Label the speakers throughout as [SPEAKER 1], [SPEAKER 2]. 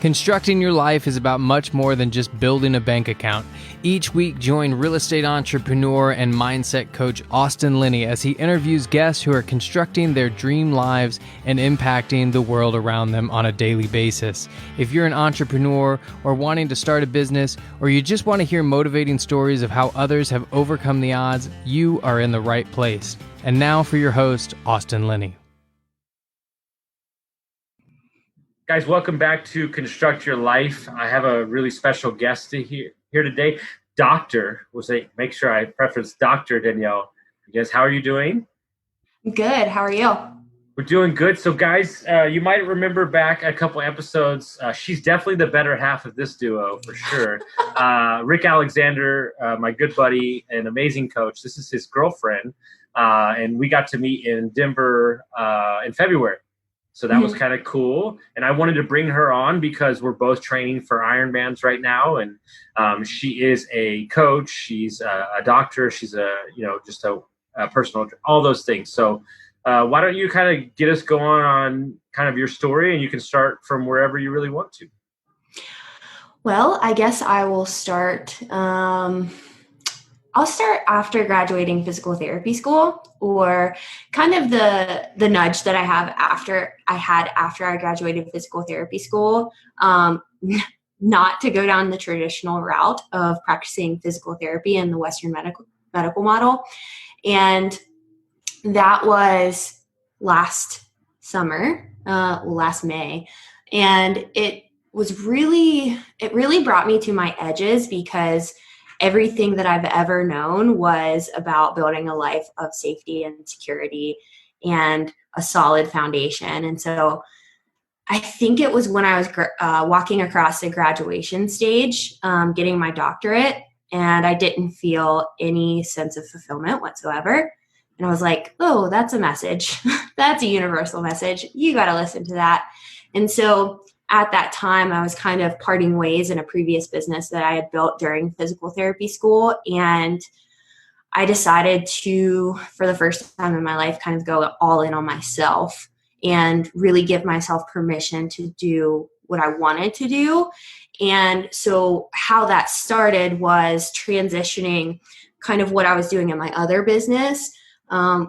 [SPEAKER 1] Constructing your life is about much more than just building a bank account. Each week, join real estate entrepreneur and mindset coach Austin Linney as he interviews guests who are constructing their dream lives and impacting the world around them on a daily basis. If you're an entrepreneur or wanting to start a business, or you just want to hear motivating stories of how others have overcome the odds, you are in the right place. And now for your host, Austin Linney.
[SPEAKER 2] Guys, welcome back to Construct Your Life. I have a really special guest here today. Make sure I preference Dr. Danielle McGinnis. How are you doing?
[SPEAKER 3] Good. How are you?
[SPEAKER 2] We're doing good. So guys, you might remember back a couple episodes. She's definitely the better half of this duo for sure. Rick Alexander, my good buddy and amazing coach. This is his girlfriend. And we got to meet in Denver in February. So that was kind of cool. And I wanted to bring her on because we're both training for Ironmans right now. And she is a coach. She's a doctor. She's just a personal, all those things. So why don't you kind of get us going on kind of your story, and you can start from wherever you really want to.
[SPEAKER 3] Well, I guess I will start. I'll start after graduating physical therapy school, or kind of the nudge that I had after I graduated physical therapy school, not to go down the traditional route of practicing physical therapy in the Western medical model. And that was last May. And it really brought me to my edges, because everything that I've ever known was about building a life of safety and security and a solid foundation. And so I think it was when I was walking across the graduation stage, getting my doctorate, and I didn't feel any sense of fulfillment whatsoever. And I was like, oh, that's a message. That's a universal message. You got to listen to that. And so at that time, I was kind of parting ways in a previous business that I had built during physical therapy school. And I decided to, for the first time in my life, kind of go all in on myself and really give myself permission to do what I wanted to do. And so how that started was transitioning kind of what I was doing in my other business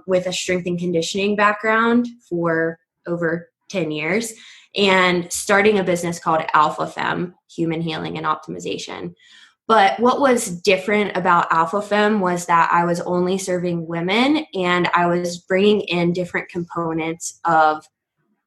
[SPEAKER 3] with a strength and conditioning background for over 10 years. And starting a business called Alpha Femme, Human Healing and Optimization. But what was different about Alpha Femme was that I was only serving women, and I was bringing in different components of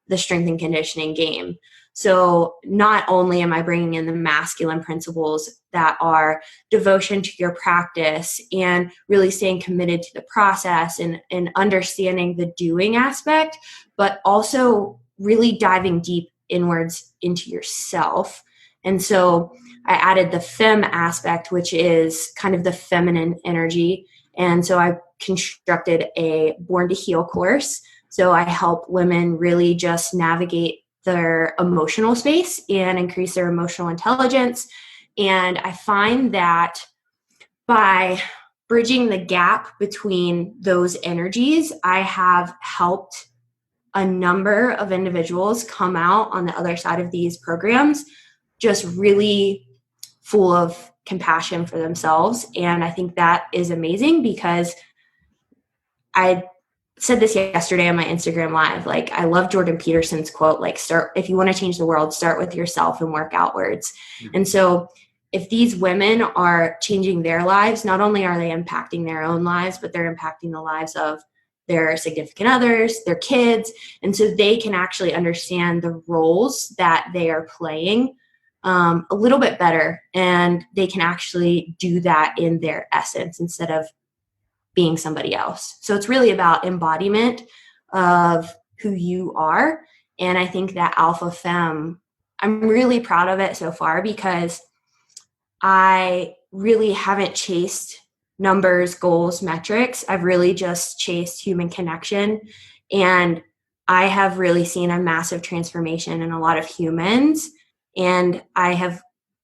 [SPEAKER 3] the strength and conditioning game. So not only am I bringing in the masculine principles that are devotion to your practice and really staying committed to the process and understanding the doing aspect, but also really diving deep inwards into yourself. And so I added the femme aspect, which is kind of the feminine energy. And so I constructed a Born to Heal course. So I help women really just navigate their emotional space and increase their emotional intelligence. And I find that by bridging the gap between those energies, I have helped a number of individuals come out on the other side of these programs just really full of compassion for themselves. And I think that is amazing, because I said this yesterday on my Instagram Live. Like, I love Jordan Peterson's quote, like, if you want to change the world, start with yourself and work outwards. Mm-hmm. And so if these women are changing their lives, not only are they impacting their own lives, but they're impacting the lives of their significant others, their kids. And so they can actually understand the roles that they are playing a little bit better. And they can actually do that in their essence instead of being somebody else. So it's really about embodiment of who you are. And I think that Alpha Femme, I'm really proud of it so far, because I really haven't chased numbers, goals, metrics. I've really just chased human connection. And I have really seen a massive transformation in a lot of humans. And I have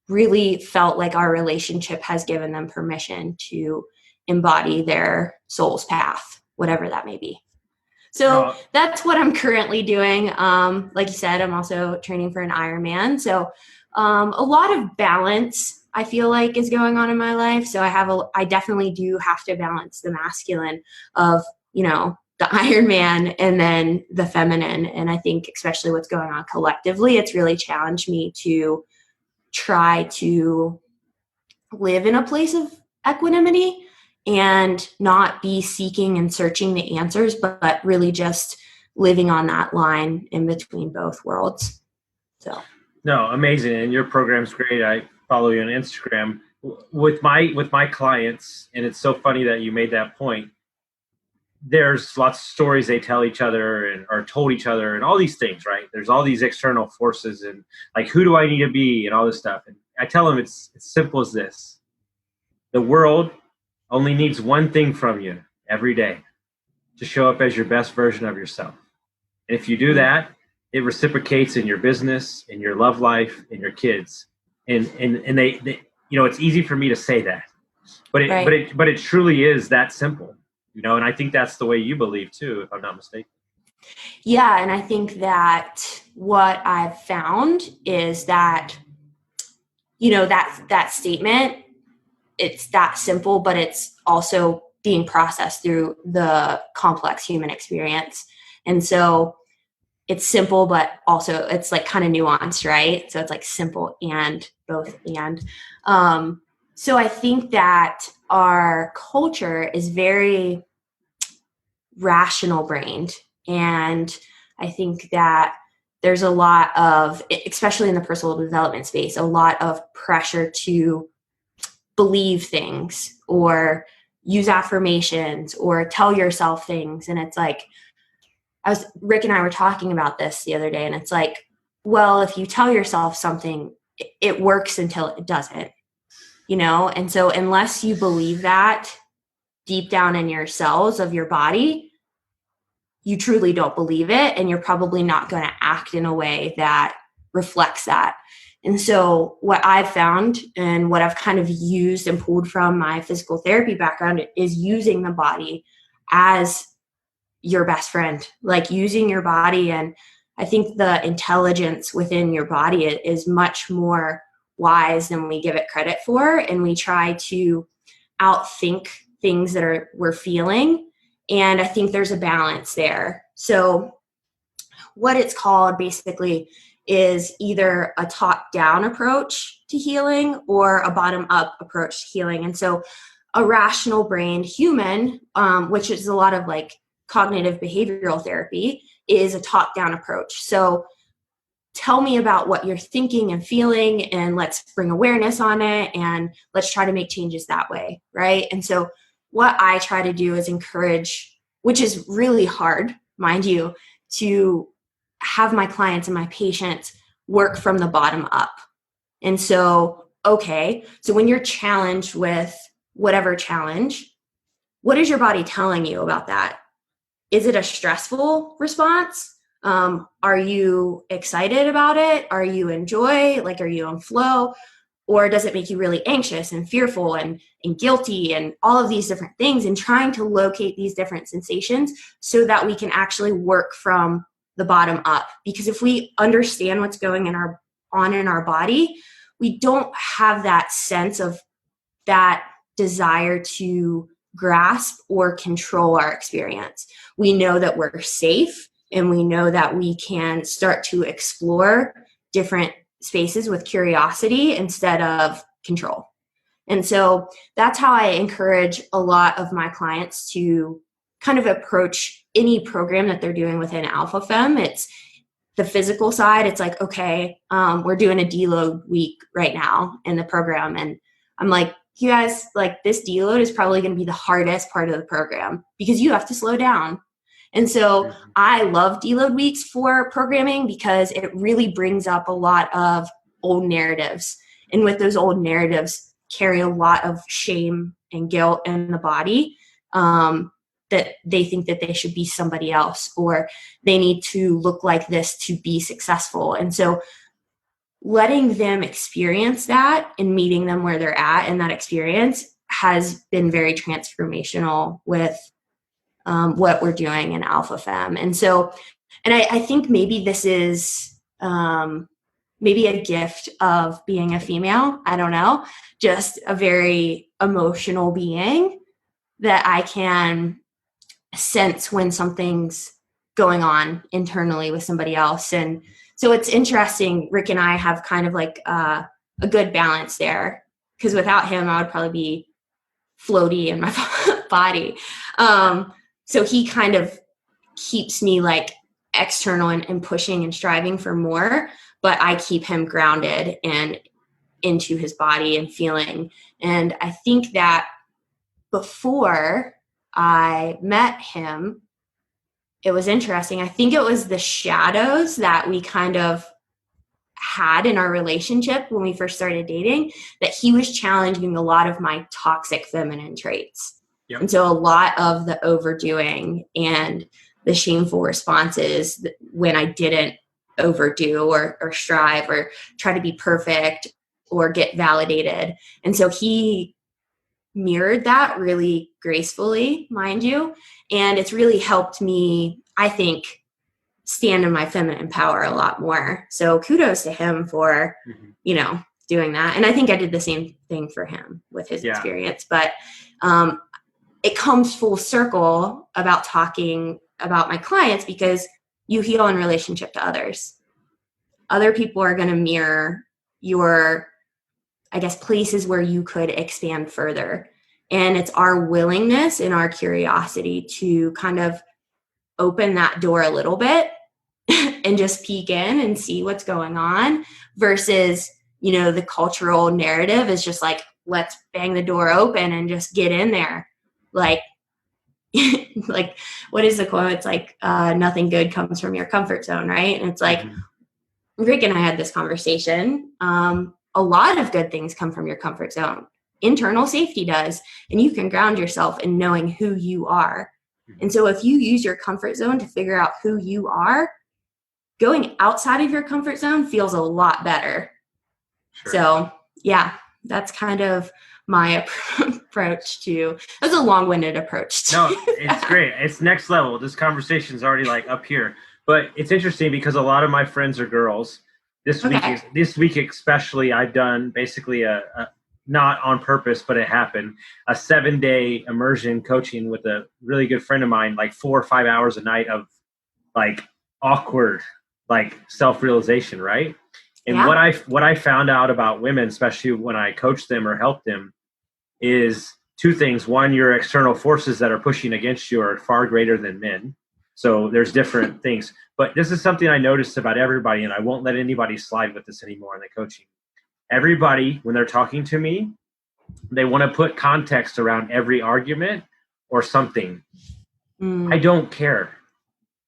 [SPEAKER 3] really felt like our relationship has given them permission to embody their soul's path, whatever that may be. So that's what I'm currently doing. Like you said, I'm also training for an Ironman. So a lot of balance, I feel like, is going on in my life. So I definitely do have to balance the masculine of, the Ironman and then the feminine. And I think especially what's going on collectively, it's really challenged me to try to live in a place of equanimity and not be seeking and searching the answers, but really just living on that line in between both worlds. So.
[SPEAKER 2] No, amazing. And your program's great. I follow you on Instagram with my clients. And it's so funny that you made that point. There's lots of stories they tell each other and or told each other and all these things, right? There's all these external forces and like, who do I need to be and all this stuff. And I tell them it's simple as this. The world only needs one thing from you every day, to show up as your best version of yourself. And if you do that, it reciprocates in your business, in your love life, in your kids. And they it's easy for me to say that, but it truly is that simple. And I think that's the way you believe too, if I'm not mistaken.
[SPEAKER 3] Yeah. And I think that what I've found is that, that statement, it's that simple, but it's also being processed through the complex human experience. And so it's simple, but also it's like kind of nuanced, right? So it's like simple and both and. So I think that our culture is very rational brained. And I think that there's a lot of, especially in the personal development space, a lot of pressure to believe things or use affirmations or tell yourself things. And it's like, Rick and I were talking about this the other day, and it's like, well, if you tell yourself something, it works until it doesn't, And so unless you believe that deep down in your cells of your body, you truly don't believe it. And you're probably not going to act in a way that reflects that. And so what I've found and what I've kind of used and pulled from my physical therapy background is using the body as your best friend, like using your body. And I think the intelligence within your body is much more wise than we give it credit for. And we try to outthink things that we're feeling. And I think there's a balance there. So what it's called basically is either a top-down approach to healing or a bottom-up approach to healing. And so a rational brained human, which is a lot of like cognitive behavioral therapy, is a top-down approach. So tell me about what you're thinking and feeling, and let's bring awareness on it, and let's try to make changes that way, right? And so what I try to do is encourage, which is really hard, mind you, to have my clients and my patients work from the bottom up. And so, okay, so when you're challenged with whatever challenge, what is your body telling you about that? Is it a stressful response? Are you excited about it? Are you enjoy? Like, are you in flow? Or does it make you really anxious and fearful and guilty and all of these different things, and trying to locate these different sensations so that we can actually work from the bottom up? Because if we understand what's going on in our body, we don't have that sense of that desire to grasp or control our experience. We know that we're safe, and we know that we can start to explore different spaces with curiosity instead of control. And so that's how I encourage a lot of my clients to kind of approach any program that they're doing within Alpha Femme. It's the physical side. It's like, okay, we're doing a deload week right now in the program. And I'm like, you guys, like, this deload is probably going to be the hardest part of the program because you have to slow down. And so I love deload weeks for programming because it really brings up a lot of old narratives. And with those old narratives carry a lot of shame and guilt in the body, that they think that they should be somebody else, or they need to look like this to be successful. And so letting them experience that and meeting them where they're at in that experience has been very transformational with what we're doing in Alpha Femme. And so, and I think maybe this is maybe a gift of being a female. I don't know, just a very emotional being that I can sense when something's going on internally with somebody else. And so it's interesting. Rick and I have kind of like a good balance there, because without him, I would probably be floaty in my body. So he kind of keeps me like external and pushing and striving for more, but I keep him grounded and into his body and feeling. And I think that before I met him, it was interesting. I think it was the shadows that we kind of had in our relationship when we first started dating, that he was challenging a lot of my toxic feminine traits. Yep. And so a lot of the overdoing and the shameful responses when I didn't overdo or strive or try to be perfect or get validated. And so he mirrored that really gracefully, mind you. And it's really helped me, I think, stand in my feminine power a lot more. So kudos to him for, doing that. And I think I did the same thing for him with his experience. But it comes full circle about talking about my clients, because you heal in relationship to others. Other people are going to mirror your, I guess, places where you could expand further. And it's our willingness and our curiosity to kind of open that door a little bit and just peek in and see what's going on, versus, the cultural narrative is just like, let's bang the door open and just get in there. Like, like, what is the quote? It's like, nothing good comes from your comfort zone, right? And it's like, Rick and I had this conversation. A lot of good things come from your comfort zone. Internal safety does. And you can ground yourself in knowing who you are. And so if you use your comfort zone to figure out who you are, going outside of your comfort zone feels a lot better. Sure. So yeah, that's kind of my approach to, that's a long-winded approach.
[SPEAKER 2] No, it's great. It's next level. This conversation's already like up here, but it's interesting because a lot of my friends are girls. This week especially, I've done basically a not on purpose, but it happened, a 7-day immersion coaching with a really good friend of mine, like 4 or 5 hours a night of like awkward, like self-realization. Right. And what I found out about women, especially when I coach them or help them, is two things. One, your external forces that are pushing against you are far greater than men. So there's different things, but this is something I noticed about everybody, and I won't let anybody slide with this anymore in the coaching. Everybody, when they're talking to me, they want to put context around every argument or something. I don't care.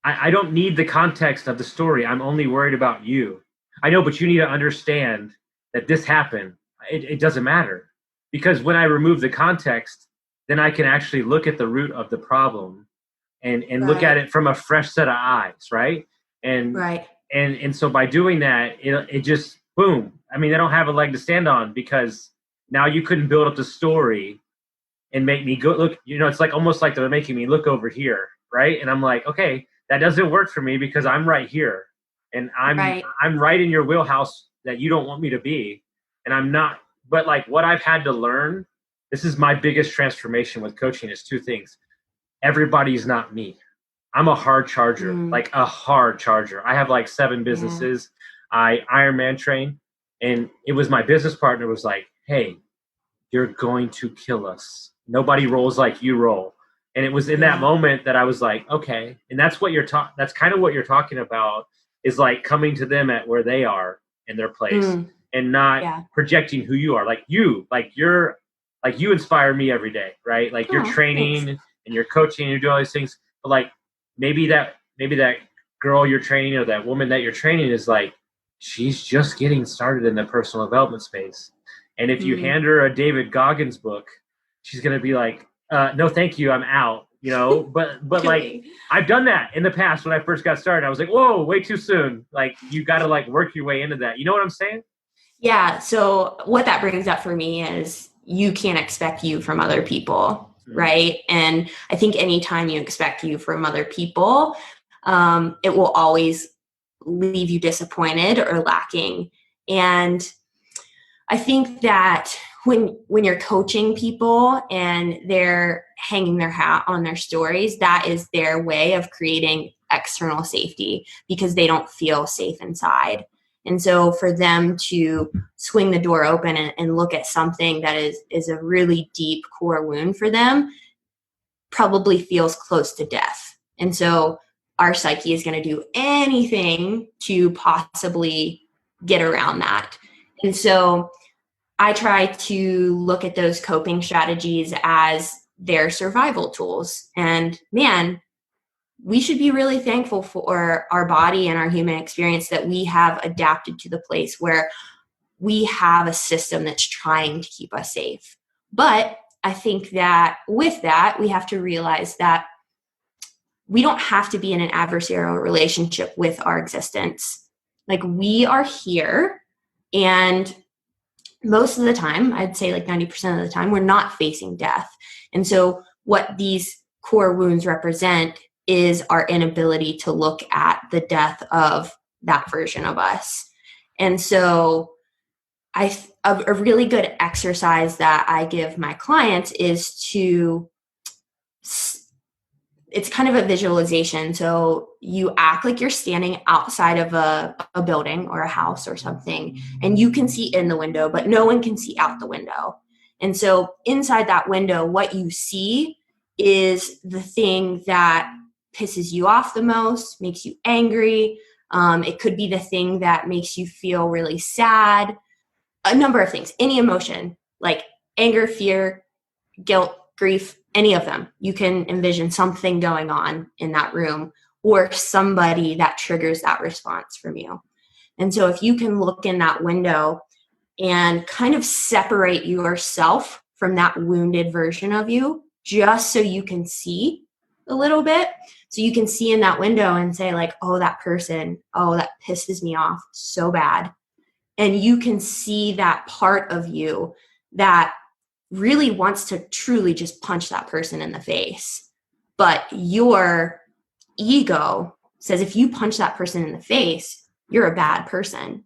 [SPEAKER 2] I don't need the context of the story. I'm only worried about you. I know, but you need to understand that this happened. It doesn't matter. Because when I remove the context, then I can actually look at the root of the problem and look at it from a fresh set of eyes, right? And so by doing that, it just, boom. I mean, they don't have a leg to stand on, because now you couldn't build up the story and make me go look, it's like almost like they're making me look over here, right? And I'm like, okay, that doesn't work for me because I'm right here. And I'm right in your wheelhouse that you don't want me to be. And I'm not. But like what I've had to learn, this is my biggest transformation with coaching, is two things. Everybody's not me. I'm a hard charger, like a hard charger. I have like 7 businesses. I Ironman train. And it was my business partner was like, hey, you're going to kill us. Nobody rolls like you roll. And it was in that moment that I was like, okay. And that's what that's kind of what you're talking about, is like coming to them at where they are in their place. And not projecting who you are. You inspire me every day, right? Like you're training and you're coaching and you're doing all these things. But like maybe that girl you're training or that woman that you're training is like, she's just getting started in the personal development space. And if you hand her a David Goggins book, she's going to be like, no, thank you. I'm out, but like I've done that in the past when I first got started. I was like, whoa, way too soon. Like you got to like work your way into that. You know what I'm saying? Yeah.
[SPEAKER 3] So what that brings up for me is you can't expect you from other people. right? And I think anytime you expect you from other people, it will always leave you disappointed or lacking. And I think that when you're coaching people and they're hanging their hat on their stories, that is their way of creating external safety because they don't feel safe inside. And so for them to swing the door open and look at something that is a really deep core wound for them probably feels close to death. And so our psyche is going to do anything to possibly get around that. And so I try to look at those coping strategies as their survival tools. And man, we should be really thankful for our body and our human experience that we have adapted to the place where we have a system that's trying to keep us safe. But I think that with that, we have to realize that we don't have to be in an adversarial relationship with our existence. Like, we are here, and most of the time, I'd say like 90% of the time, we're not facing death. And so what these core wounds represent is our inability to look at the death of that version of us. And so a really good exercise that I give my clients is it's kind of a visualization. So you act like you're standing outside of a building or a house or something, and you can see in the window, but no one can see out the window. And so inside that window, what you see is the thing that pisses you off the most, makes you angry. It could be the thing that makes you feel really sad. A number of things, any emotion like anger, fear, guilt, grief, any of them. You can envision something going on in that room or somebody that triggers that response from you. And so if you can look in that window and kind of separate yourself from that wounded version of you, just so you can see a little bit. So you can see in that window and say like, oh, that person, oh, that pisses me off so bad. And you can see that part of you that really wants to truly just punch that person in the face. But your ego says if you punch that person in the face, you're a bad person.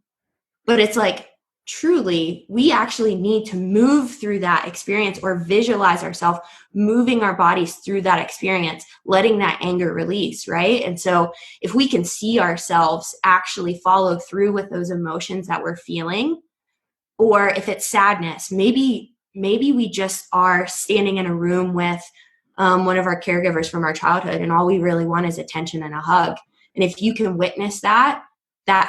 [SPEAKER 3] But it's like, truly, we actually need to move through that experience or visualize ourselves moving our bodies through that experience, letting that anger release, right? And so if we can see ourselves actually follow through with those emotions that we're feeling, or if it's sadness, maybe we just are standing in a room with one of our caregivers from our childhood, and all we really want is attention and a hug. And if you can witness that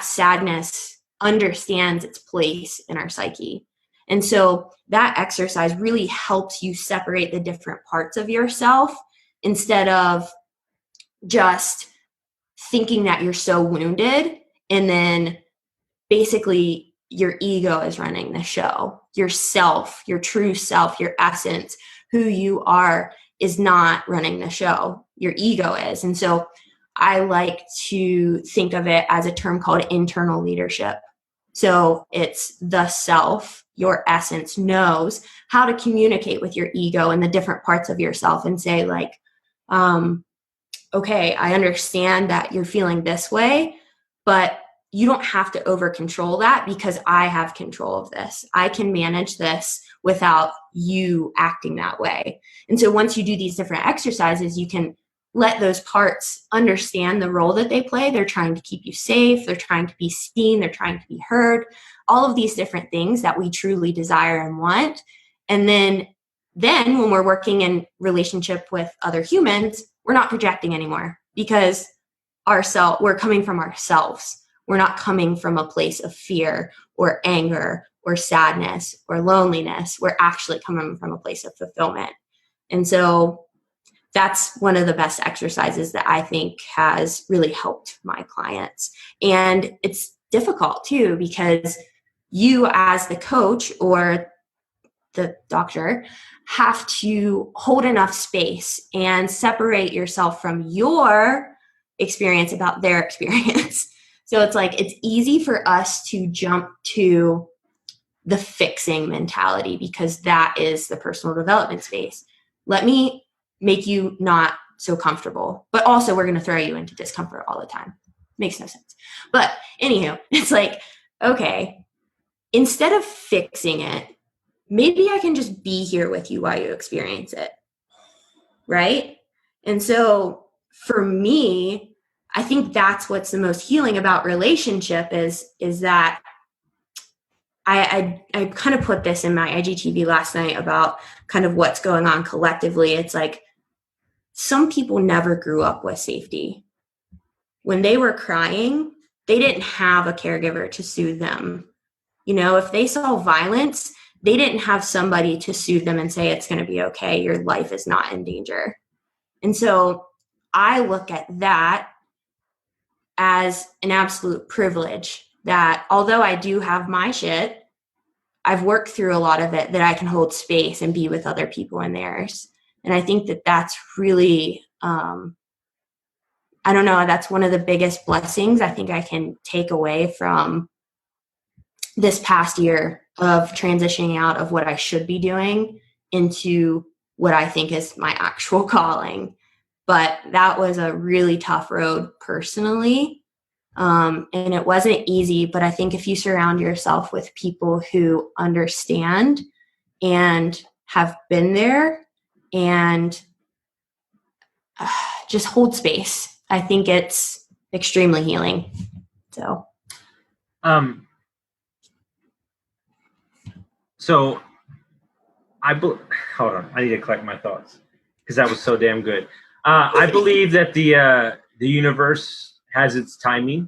[SPEAKER 3] sadness understands its place in our psyche. And so that exercise really helps you separate the different parts of yourself instead of just thinking that you're so wounded and then basically your ego is running the show. Yourself, your true self, your essence, who you are is not running the show. Your ego is. And so I like to think of it as a term called internal leadership. So it's the self, your essence knows how to communicate with your ego and the different parts of yourself and say like, okay, I understand that you're feeling this way, but you don't have to over control that because I have control of this. I can manage this without you acting that way. And so once you do these different exercises, you can let those parts understand the role that they play. They're trying to keep you safe. They're trying to be seen. They're trying to be heard. All of these different things that we truly desire and want. And then when we're working in relationship with other humans, we're not projecting anymore because we're coming from ourselves. We're not coming from a place of fear or anger or sadness or loneliness. We're actually coming from a place of fulfillment. And so that's one of the best exercises that I think has really helped my clients. And it's difficult too, because you as the coach or the doctor have to hold enough space and separate yourself from your experience about their experience. So it's like, it's easy for us to jump to the fixing mentality because that is the personal development space. let me make you not so comfortable, but also we're going to throw you into discomfort all the time. Makes no sense. But anywho, it's like, okay, instead of fixing it, maybe I can just be here with you while you experience it. Right? And so for me, I think that's what's the most healing about relationship is that I kind of put this in my IGTV last night about kind of what's going on collectively. It's like some people never grew up with safety. When they were crying, they didn't have a caregiver to soothe them. You know, if they saw violence, they didn't have somebody to soothe them and say, it's going to be okay. Your life is not in danger. And so I look at that as an absolute privilege that although I do have my shit, I've worked through a lot of it, that I can hold space and be with other people in theirs. And I think that that's really, I don't know, that's one of the biggest blessings I think I can take away from this past year of transitioning out of what I should be doing into what I think is my actual calling. But that was a really tough road personally. And it wasn't easy, but I think if you surround yourself with people who understand and have been there and just hold space, I think it's extremely healing. So,
[SPEAKER 2] so hold on, I need to collect my thoughts because that was so damn good. I believe that the universe has its timing,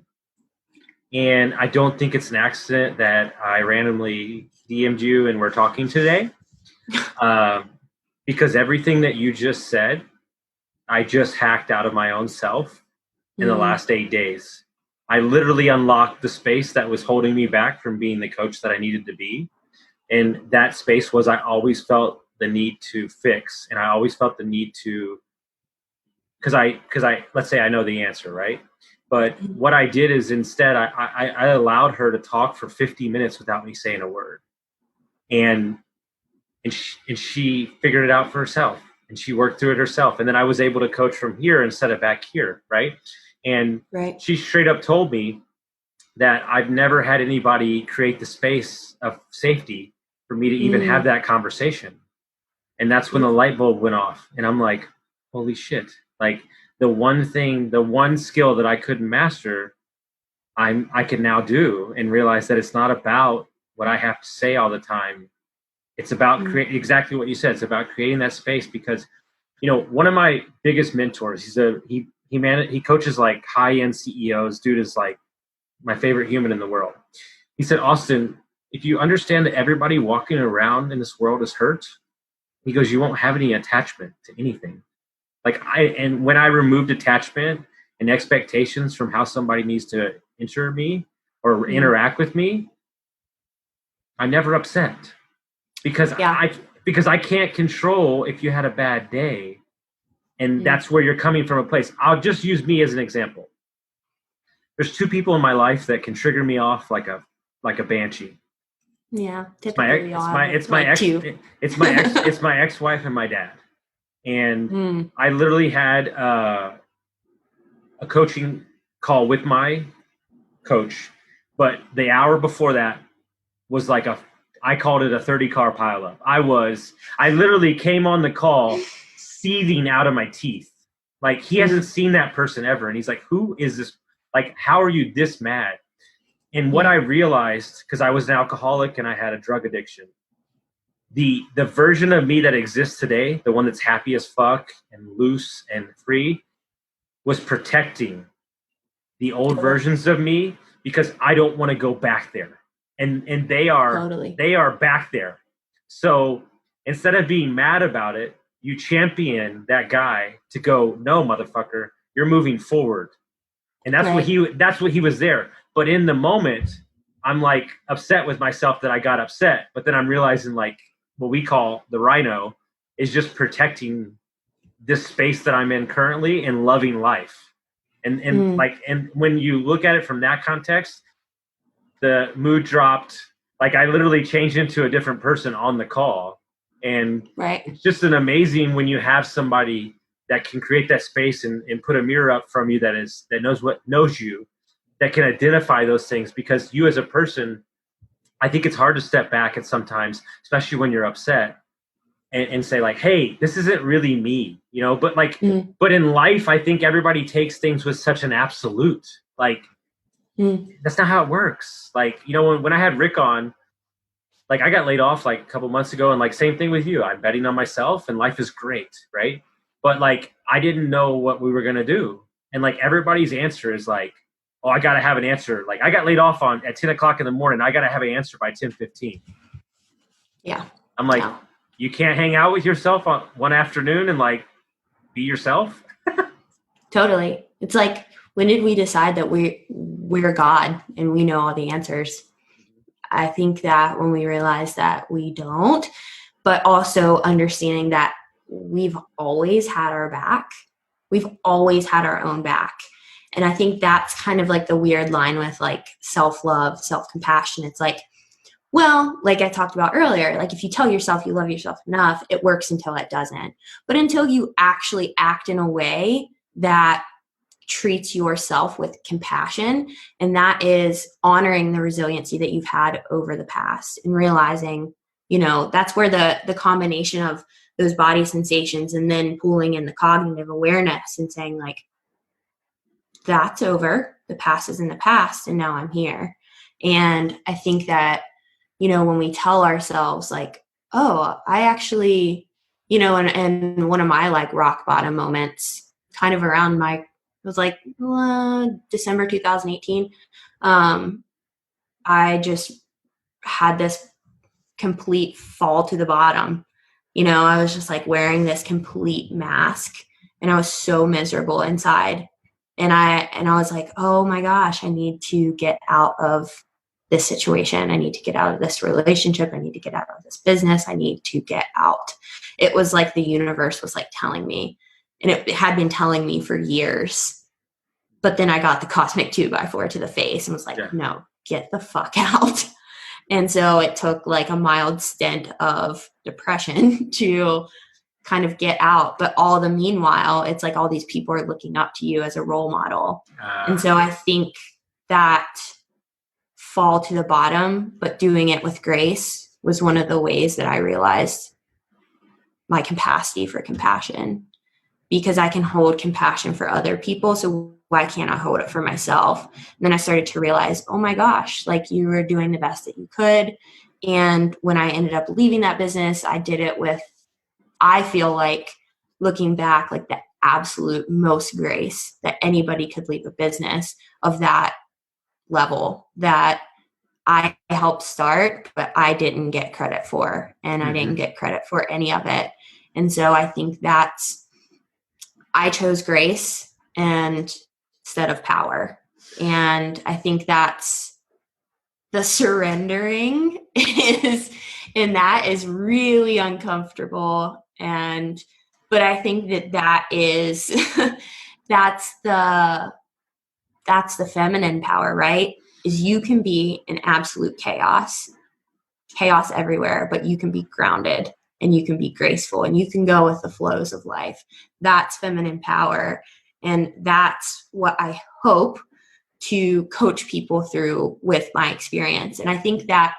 [SPEAKER 2] and I don't think it's an accident that I randomly DM'd you and we're talking today, because everything that you just said, I just hacked out of my own self in the last 8 days. I literally unlocked the space that was holding me back from being the coach that I needed to be. And that space was, I always felt the need to fix. And I always felt the need to, because I, let's say I know the answer, right? But what I did is instead, I allowed her to talk for 50 minutes without me saying a word. And she figured it out for herself, and she worked through it herself. And then I was able to coach from here instead of back here, right? And she straight up told me that I've never had anybody create the space of safety for me to even have that conversation. And that's when the light bulb went off. And I'm like, holy shit. Like the one skill that I couldn't master, I can now do, and realize that it's not about what I have to say all the time. It's about exactly what you said. It's about creating that space, because, you know, one of my biggest mentors, he coaches like high-end CEOs. Dude is like my favorite human in the world. He said, Austin, if you understand that everybody walking around in this world is hurt, he goes, you won't have any attachment to anything. And when I removed attachment and expectations from how somebody needs to enter me or interact with me, I'm never upset, because I can't control if you had a bad day. And that's where you're coming from a place. I'll just use me as an example. There's two people in my life that can trigger me off like a banshee.
[SPEAKER 3] Yeah,
[SPEAKER 2] it's my ex-wife and my dad. And I literally had a coaching call with my coach, but the hour before that was like I called it a 30-car pileup. I literally came on the call seething out of my teeth. Like, he hasn't seen that person ever. And he's like, who is this? Like, how are you this mad? And what I realized, because I was an alcoholic and I had a drug addiction, the version of me that exists today, the one that's happy as fuck and loose and free, was protecting the old versions of me, because I don't want to go back there. And they are back there. So instead of being mad about it, you champion that guy to go, no, motherfucker, you're moving forward. And that's what he was there. But in the moment, I'm like upset with myself that I got upset. But then I'm realizing, like, what we call the rhino is just protecting this space that I'm in currently and loving life. And when you look at it from that context, the mood dropped. Like, I literally changed into a different person on the call, And
[SPEAKER 3] Right.
[SPEAKER 2] it's just an amazing when you have somebody that can create that space and put a mirror up from you that knows you, that can identify those things. Because you as a person, I think it's hard to step back at sometimes, especially when you're upset, and say like, hey, this isn't really me, but like, but in life, I think everybody takes things with such an absolute, like, that's not how it works. Like, when I had Rick on, like, I got laid off like a couple months ago, and like, same thing with you. I'm betting on myself and life is great. Right. But like, I didn't know what we were going to do. And like, everybody's answer is like, oh, I got to have an answer. Like, I got laid off at 10 o'clock in the morning. I got to have an answer by 10:15.
[SPEAKER 3] Yeah.
[SPEAKER 2] I'm like, you can't hang out with yourself on one afternoon and like be yourself.
[SPEAKER 3] Totally. It's like, when did we decide that we're God and we know all the answers? I think that when we realize that we don't, but also understanding that we've always had our back. We've always had our own back. And I think that's kind of like the weird line with like self-love, self-compassion. It's like, well, like I talked about earlier, like if you tell yourself you love yourself enough, it works until it doesn't. But until you actually act in a way that treats yourself with compassion, and that is honoring the resiliency that you've had over the past and realizing, that's where the combination of those body sensations and then pulling in the cognitive awareness and saying like, that's over, the past is in the past, and now I'm here. And I think that, when we tell ourselves like, oh, I actually, and one of my like rock bottom moments kind of around it was like December 2018. I just had this complete fall to the bottom. I was just like wearing this complete mask and I was so miserable inside. And I was like, oh my gosh, I need to get out of this situation. I need to get out of this relationship. I need to get out of this business. I need to get out. It was like the universe was like telling me, and it had been telling me for years. But then I got the cosmic 2x4 to the face and was like, no, get the fuck out. And so it took like a mild stint of depression to kind of get out. But all the meanwhile, it's like all these people are looking up to you as a role model. And so I think that fall to the bottom, but doing it with grace was one of the ways that I realized my capacity for compassion, because I can hold compassion for other people. So why can't I hold it for myself? And then I started to realize, oh my gosh, like you were doing the best that you could. And when I ended up leaving that business, I did it with, I feel like looking back, like the absolute most grace that anybody could leave a business of that level that I helped start, but I didn't get credit for, and I didn't get credit for any of it. And so I think I chose grace instead of power. And I think that's the surrendering is really uncomfortable. But I think that is, that's the feminine power, right? Is you can be in absolute chaos everywhere, but you can be grounded and you can be graceful and you can go with the flows of life. That's feminine power. And that's what I hope to coach people through with my experience. And I think that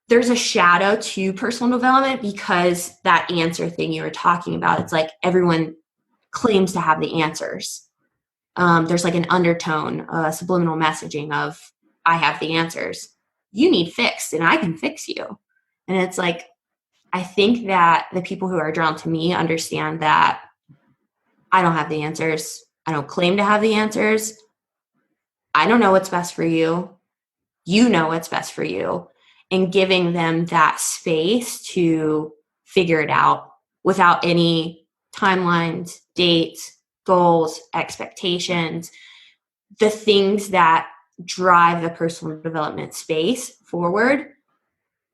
[SPEAKER 3] there's a shadow to personal development, because that answer thing you were talking about, it's like everyone claims to have the answers. There's like an undertone, subliminal messaging of, I have the answers. You need fixed and I can fix you. And it's like, I think that the people who are drawn to me understand that I don't have the answers. I don't claim to have the answers. I don't know what's best for you. You know what's best for you. And giving them that space to figure it out without any timelines, dates, goals, expectations, the things that drive the personal development space forward.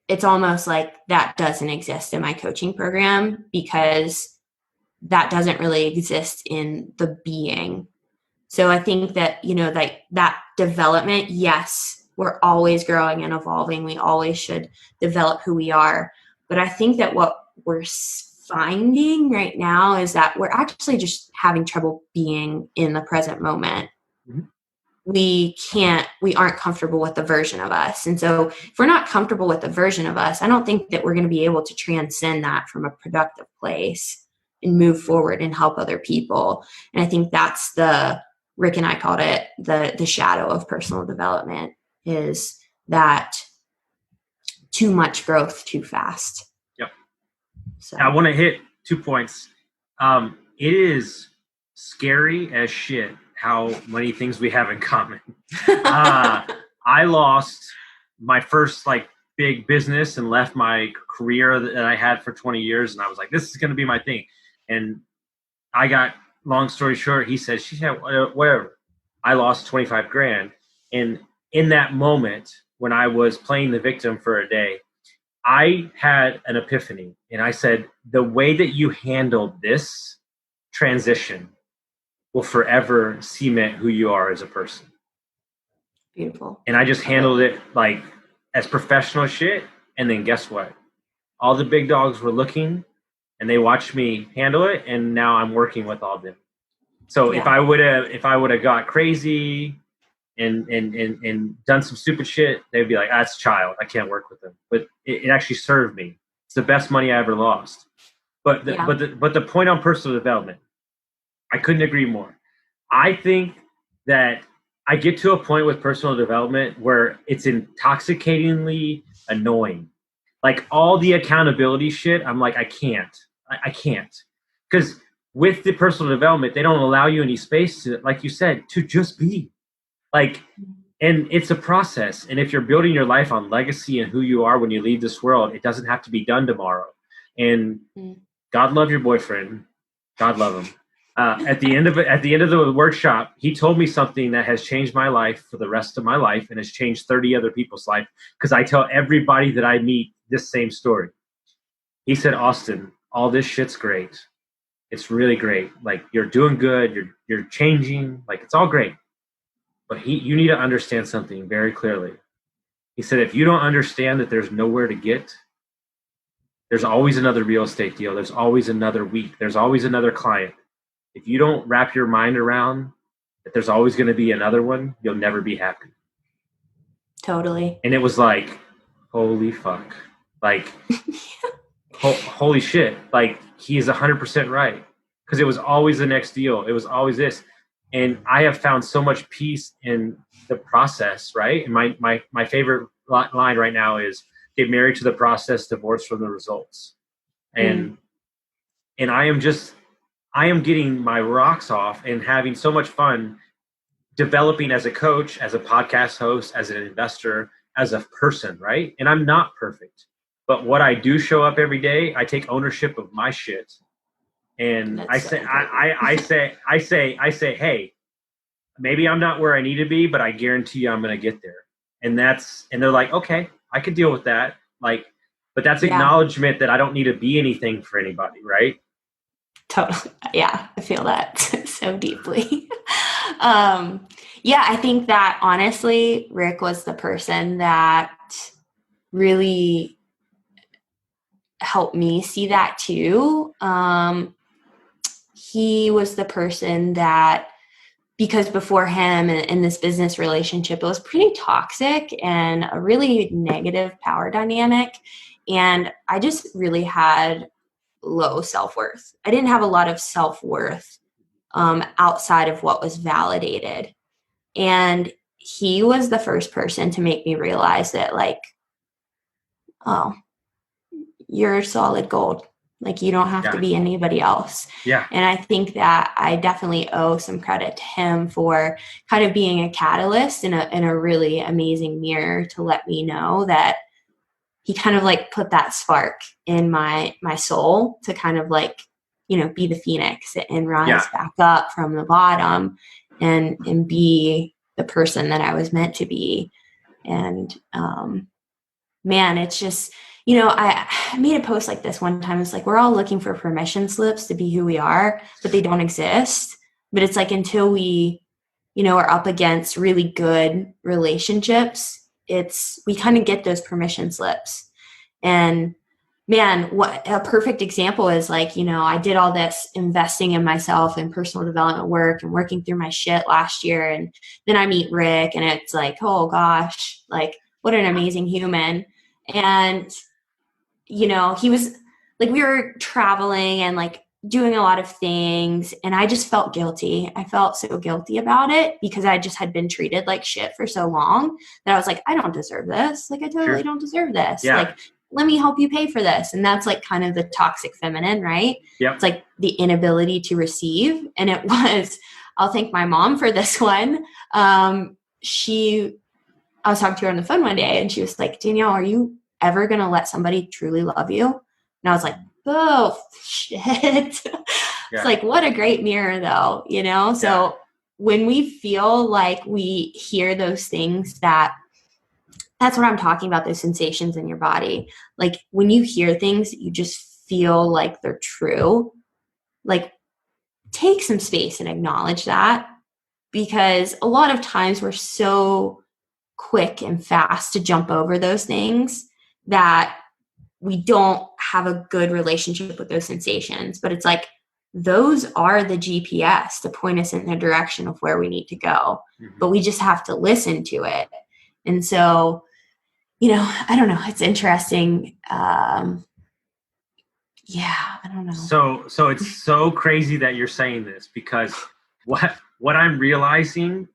[SPEAKER 3] It's almost like that doesn't exist in my coaching program, because that doesn't really exist in the being. So I think that, that development, yes, we're always growing and evolving. We always should develop who we are. But I think that what we're finding right now is that we're actually just having trouble being in the present moment. Mm-hmm. We aren't comfortable with the version of us. And so if we're not comfortable with the version of us, I don't think that we're going to be able to transcend that from a productive place and move forward and help other people. And I think that's Rick and I called it the shadow of personal development, is that too much growth too fast.
[SPEAKER 2] Yep.
[SPEAKER 3] So
[SPEAKER 2] I want to hit 2 points. It is scary as shit how many things we have in common. I lost my first big business and left my career that I had for 20 years. And I was like, this is going to be my thing. And I got, long story short, he said, whatever. I lost 25 grand. And in that moment, when I was playing the victim for a day, I had an epiphany. And I said, the way that you handled this transition will forever cement who you are as a person.
[SPEAKER 3] Beautiful.
[SPEAKER 2] And I just handled it as professional shit. And then guess what? All the big dogs were looking and they watched me handle it. And now I'm working with all of them. So if I would have got crazy and done some stupid shit, they'd be like, that's a child. I can't work with them. But it actually served me. It's the best money I ever lost. But the point on personal development, I couldn't agree more. I think that I get to a point with personal development where it's intoxicatingly annoying. All the accountability shit, I'm like, I can't. Because with the personal development, they don't allow you any space to, like you said, to just be. And it's a process. And if you're building your life on legacy and who you are when you leave this world, it doesn't have to be done tomorrow. And God love your boyfriend. God love him. At the end of the workshop, he told me something that has changed my life for the rest of my life and has changed 30 other people's life, because I tell everybody that I meet this same story. He said, Austin, all this shit's great. It's really great. You're doing good. You're changing. It's all great. But you need to understand something very clearly. He said, if you don't understand that there's nowhere to get, there's always another real estate deal. There's always another week. There's always another client. If you don't wrap your mind around that there's always going to be another one, you'll never be happy.
[SPEAKER 3] Totally.
[SPEAKER 2] And it was like, holy fuck. Holy shit. He is 100% right. Because it was always the next deal. It was always this. And I have found so much peace in the process, right? And my favorite line right now is, get married to the process, divorced from the results. And I am getting my rocks off and having so much fun developing as a coach, as a podcast host, as an investor, as a person, right? And I'm not perfect. But what I do show up every day, I take ownership of my shit. And I say, hey, maybe I'm not where I need to be, but I guarantee you I'm going to get there. And they're like, okay, I could deal with that. But that's acknowledgement that I don't need to be anything for anybody, right?
[SPEAKER 3] Totally. Yeah, I feel that so deeply. I think that honestly, Rick was the person that really helped me see that too. He was the person that, because before him in this business relationship, it was pretty toxic and a really negative power dynamic. And I just really had low self-worth. I didn't have a lot of self-worth outside of what was validated. And he was the first person to make me realize that you're solid gold. You don't have to be anybody else. Yeah. And I think that I definitely owe some credit to him for kind of being a catalyst and a really amazing mirror to let me know that he kind of put that spark in my soul to kind of be the phoenix and rise back up from the bottom and be the person that I was meant to be. And man, it's just, I made a post like this one time. It's we're all looking for permission slips to be who we are, but they don't exist. But it's until we, are up against really good relationships, we kind of get those permission slips. And man, what a perfect example is like, I did all this investing in myself and personal development work and working through my shit last year. And then I meet Rick and it's like, oh gosh, like what an amazing human. And, he was like, we were traveling and like doing a lot of things. And I just felt guilty. I felt so guilty about it because I just had been treated like shit for so long that I was like, I don't deserve this. Like, I totally don't deserve this.
[SPEAKER 2] Yeah.
[SPEAKER 3] Like, let me help you pay for this. And that's like kind of the toxic feminine, right?
[SPEAKER 2] Yep.
[SPEAKER 3] It's like the inability to receive. And it was, I'll thank my mom for this one. I was talking to her on the phone one day and she was like, Danielle, are you ever going to let somebody truly love you? And I was like, oh shit. It's like, what a great mirror though, So when we feel like we hear those things that's what I'm talking about, those sensations in your body. Like when you hear things that you just feel like they're true, like take some space and acknowledge that, because a lot of times we're so quick and fast to jump over those things that we don't have a good relationship with those sensations. But it's like, those are the GPS to point us in the direction of where we need to go. Mm-hmm. But we just have to listen to it. And so, I don't know. It's interesting. I don't know.
[SPEAKER 2] So it's so crazy that you're saying this, because what I'm realizing,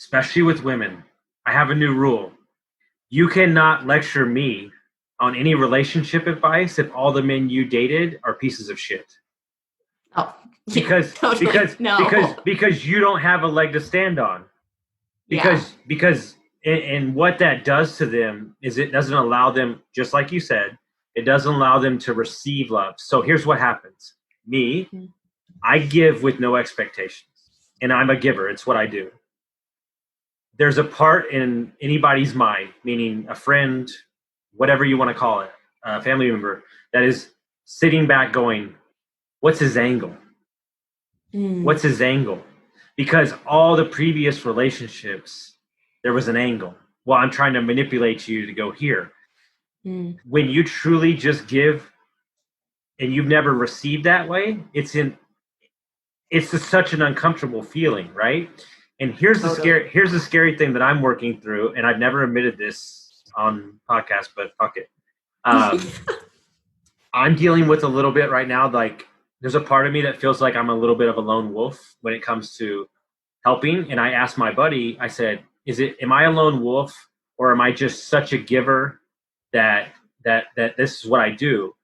[SPEAKER 2] especially with women, I have a new rule. You cannot lecture me on any relationship advice if all the men you dated are pieces of shit.
[SPEAKER 3] Oh,
[SPEAKER 2] because you don't have a leg to stand on. Because and what that does to them is it doesn't allow them, just like you said, it doesn't allow them to receive love. So here's what happens. Me, I give with no expectations, and I'm a giver. It's what I do. There's a part in anybody's mind, meaning a friend, whatever you want to call it, a family member, that is sitting back going, what's his angle? What's his angle? Because all the previous relationships, there was an angle. Well, I'm trying to manipulate you to go here. When you truly just give and you've never received that way, it's just such an uncomfortable feeling, right? And here's the scary thing that I'm working through, and I've never admitted this on podcast, but fuck it. I'm dealing with a little bit right now, like there's a part of me that feels like I'm a little bit of a lone wolf when it comes to helping. And I asked my buddy, I said, am I a lone wolf, or am I just such a giver that this is what I do?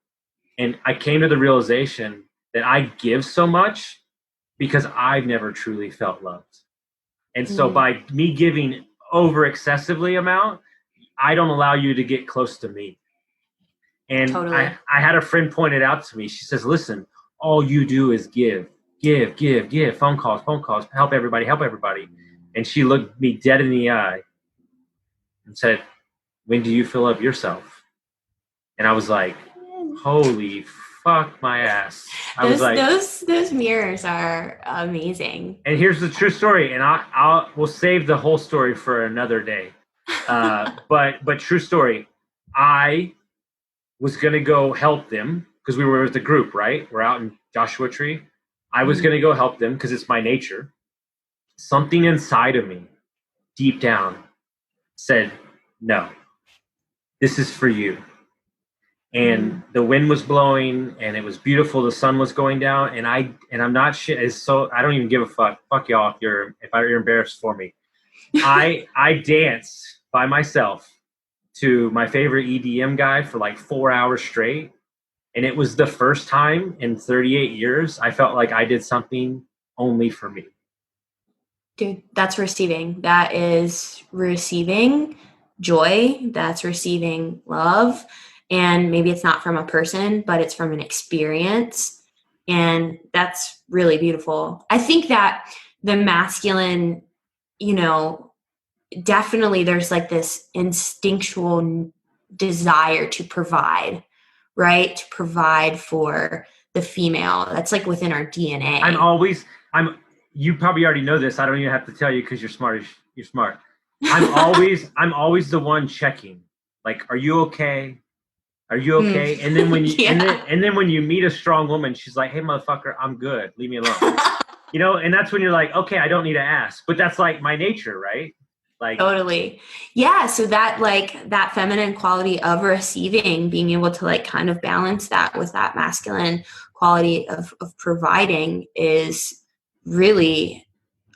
[SPEAKER 2] And I came to the realization that I give so much because I've never truly felt loved. And so by me giving over excessively amount, I don't allow you to get close to me. And I had a friend point it out to me. She says, listen, all you do is give, phone calls, help everybody. And she looked me dead in the eye and said, when do you fill up yourself? And I was like, holy fuck my ass.
[SPEAKER 3] Those mirrors are amazing.
[SPEAKER 2] And here's the true story. And we'll save the whole story for another day. But true story. I was going to go help them because we were with the group, right? We're out in Joshua Tree. I was going to go help them because it's my nature. Something inside of me, deep down, said, no, this is for you. And the wind was blowing and it was beautiful. The sun was going down and I'm not shit. So I don't even give a fuck. Fuck y'all if you're embarrassed for me. I danced by myself to my favorite EDM guy for like 4 hours straight. And it was the first time in 38 years I felt like I did something only for me.
[SPEAKER 3] Dude, that's receiving. That is receiving joy. That's receiving love. And maybe it's not from a person, but it's from an experience. And that's really beautiful. I think that the masculine, definitely there's like this instinctual desire to provide, right? To provide for the female. That's like within our DNA.
[SPEAKER 2] You probably already know this. I don't even have to tell you because you're smart. You're smart. I'm always the one checking. Like, are you okay? Are you okay? And then when you
[SPEAKER 3] Yeah.
[SPEAKER 2] and then when you meet a strong woman, she's like, hey, motherfucker, I'm good. Leave me alone. And that's when you're like, okay, I don't need to ask. But that's like my nature, right? Like,
[SPEAKER 3] Totally. Yeah. So that feminine quality of receiving, being able to like kind of balance that with that masculine quality of providing is really,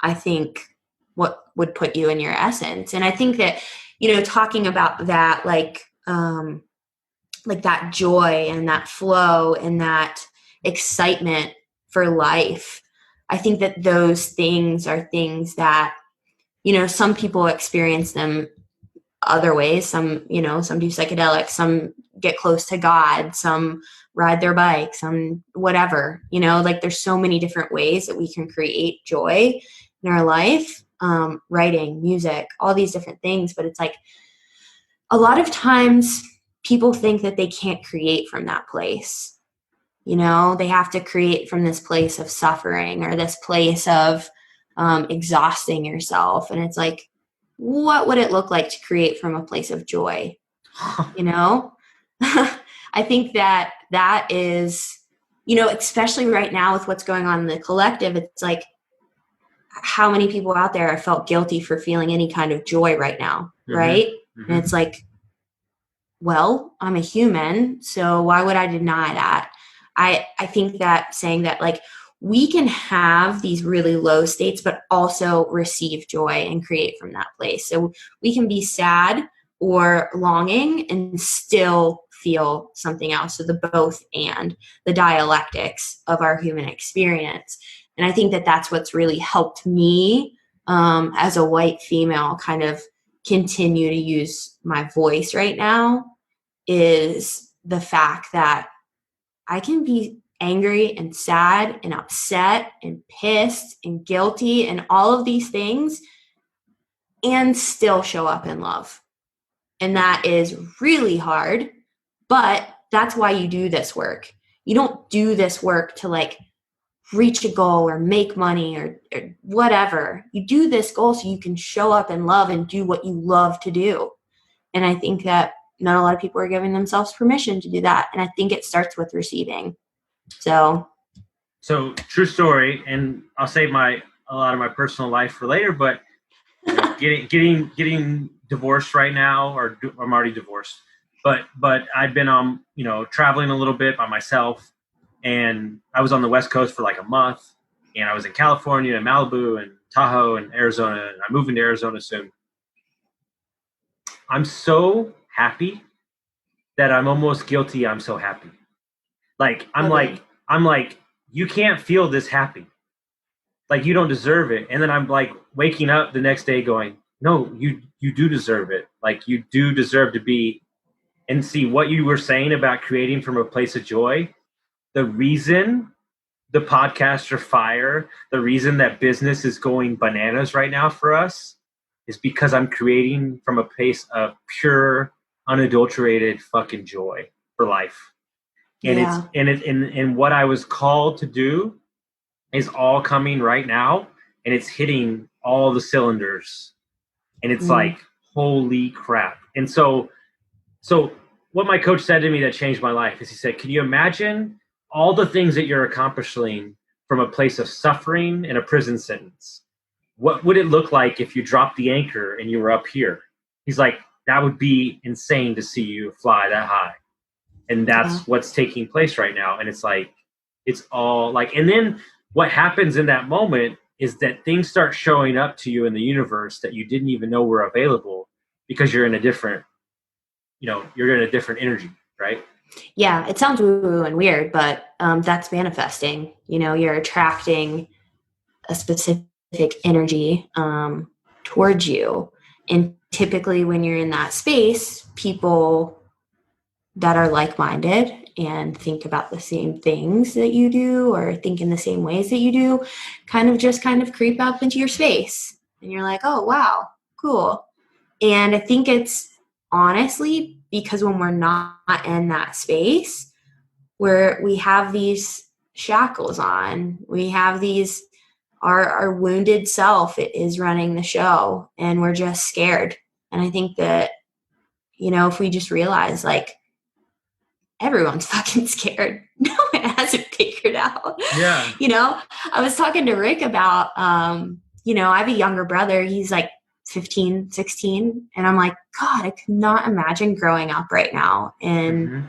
[SPEAKER 3] I think, what would put you in your essence. And I think that, talking about that, like that joy and that flow and that excitement for life, I think that those things are things that, some people experience them other ways. Some do psychedelics, some get close to God, some ride their bike, some whatever, like there's so many different ways that we can create joy in our life, writing, music, all these different things. But it's like a lot of times people think that they can't create from that place. They have to create from this place of suffering or this place of exhausting yourself. And it's like, what would it look like to create from a place of joy? I think that is, especially right now with what's going on in the collective, it's like, how many people out there have felt guilty for feeling any kind of joy right now, right? Mm-hmm. And it's like, well, I'm a human, so why would I deny that? I think that saying that, like, we can have these really low states, but also receive joy and create from that place. So we can be sad or longing and still feel something else. So the both and the dialectics of our human experience. And I think that that's what's really helped me as a white female kind of continue to use my voice right now, is the fact that I can be angry and sad and upset and pissed and guilty and all of these things and still show up in love. And that is really hard, but that's why you do this work. You don't do this work to like reach a goal or make money or whatever. You do this goal so you can show up in love and do what you love to do. And I think that not a lot of people are giving themselves permission to do that. And I think it starts with receiving. So
[SPEAKER 2] true story, and I'll save a lot of my personal life for later, but getting divorced right now, or I'm already divorced, but I've been traveling a little bit by myself, and I was on the West Coast for like a month, and I was in California and Malibu and Tahoe and Arizona, and I'm moving to Arizona soon. I'm so happy that I'm almost guilty. I'm so happy. Like, I'm like, you can't feel this happy. Like, you don't deserve it. And then I'm like waking up the next day going, no, you do deserve it. Like, you do deserve to be, and see what you were saying about creating from a place of joy. The reason the podcasts are fire, the reason that business is going bananas right now for us, is because I'm creating from a place of pure, unadulterated fucking joy for life. And and what I was called to do is all coming right now, and it's hitting all the cylinders, and it's like, holy crap. And so what my coach said to me that changed my life is, he said, can you imagine all the things that you're accomplishing from a place of suffering and a prison sentence? What would it look like if you dropped the anchor and you were up here? He's like, that would be insane to see you fly that high. And that's what's taking place right now. And it's like, it's all like, and then what happens in that moment is that things start showing up to you in the universe that you didn't even know were available, because you're in a different, you're in a different energy, right?
[SPEAKER 3] Yeah, it sounds woo-woo and weird, but that's manifesting. You're attracting a specific energy towards you. And typically when you're in that space, people that are like-minded and think about the same things that you do, or think in the same ways that you do, kind of creep up into your space. And you're like, oh, wow, cool. And I think it's honestly because when we're not in that space, where we have these shackles on, we have these, our wounded self is running the show, and we're just scared. And I think that, if we just realize, like, everyone's fucking scared. No one has it figured out.
[SPEAKER 2] Yeah.
[SPEAKER 3] I was talking to Rick about, I have a younger brother. He's like 15, 16. And I'm like, God, I could not imagine growing up right now in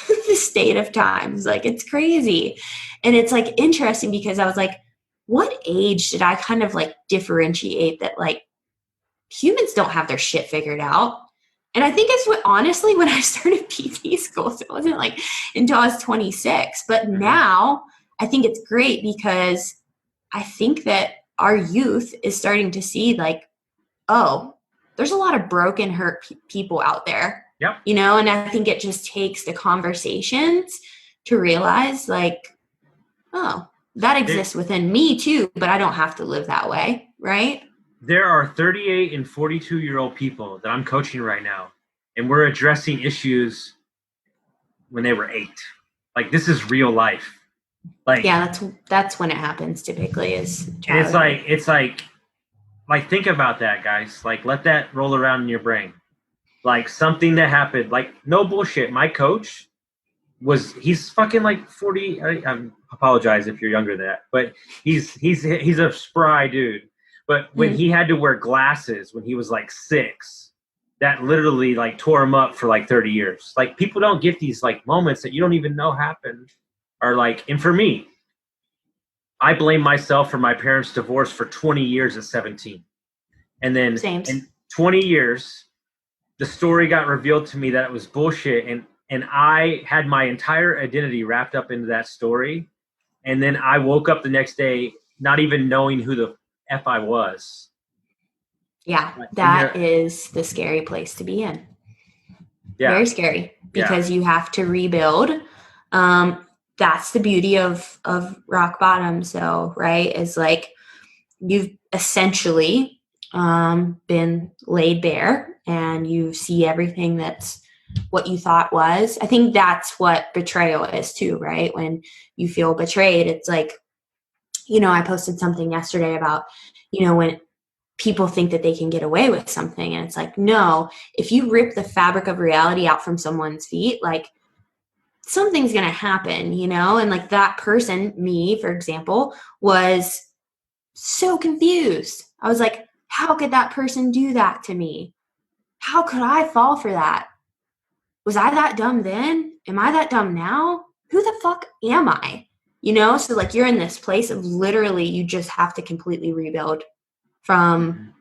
[SPEAKER 3] the state of times. Like, it's crazy. And it's like interesting because I was like, what age did I kind of like differentiate that like humans don't have their shit figured out? And I think it's honestly, when I started PT school, so it wasn't like until I was 26. But now I think it's great because I think that our youth is starting to see like, oh, there's a lot of broken, hurt people out there.
[SPEAKER 2] Yep.
[SPEAKER 3] And I think it just takes the conversations to realize like, oh, that exists within me too, but I don't have to live that way. Right.
[SPEAKER 2] There are 38 and 42-year-old people that I'm coaching right now, and we're addressing issues when they were 8. Like, this is real life. Like,
[SPEAKER 3] yeah, that's when it happens typically is.
[SPEAKER 2] And it's like, think about that, guys. Like, let that roll around in your brain. Like, something that happened, like, no bullshit. My coach he's fucking like 40. I apologize if you're younger than that, but he's a spry dude. But when he had to wear glasses when he was like 6, that literally like tore him up for like 30 years. Like, people don't get these like moments that you don't even know happened. Or like, and for me, I blame myself for my parents' divorce for 20 years at 17. And then in 20 years, the story got revealed to me that it was bullshit. And I had my entire identity wrapped up into that story. And then I woke up the next day not even knowing who the F I was.
[SPEAKER 3] Yeah, that is the scary place to be in. Yeah. Very scary because you have to rebuild. That's the beauty of rock bottom. So, right, is like you've essentially been laid bare and you see everything that's what you thought was. I think that's what betrayal is too, right? When you feel betrayed, it's like, I posted something yesterday about, when people think that they can get away with something. And it's like, no, if you rip the fabric of reality out from someone's feet, like something's going to happen, and like that person, me, for example, was so confused. I was like, how could that person do that to me? How could I fall for that? Was I that dumb then? Am I that dumb now? Who the fuck am I? So like you're in this place of literally you just have to completely rebuild from,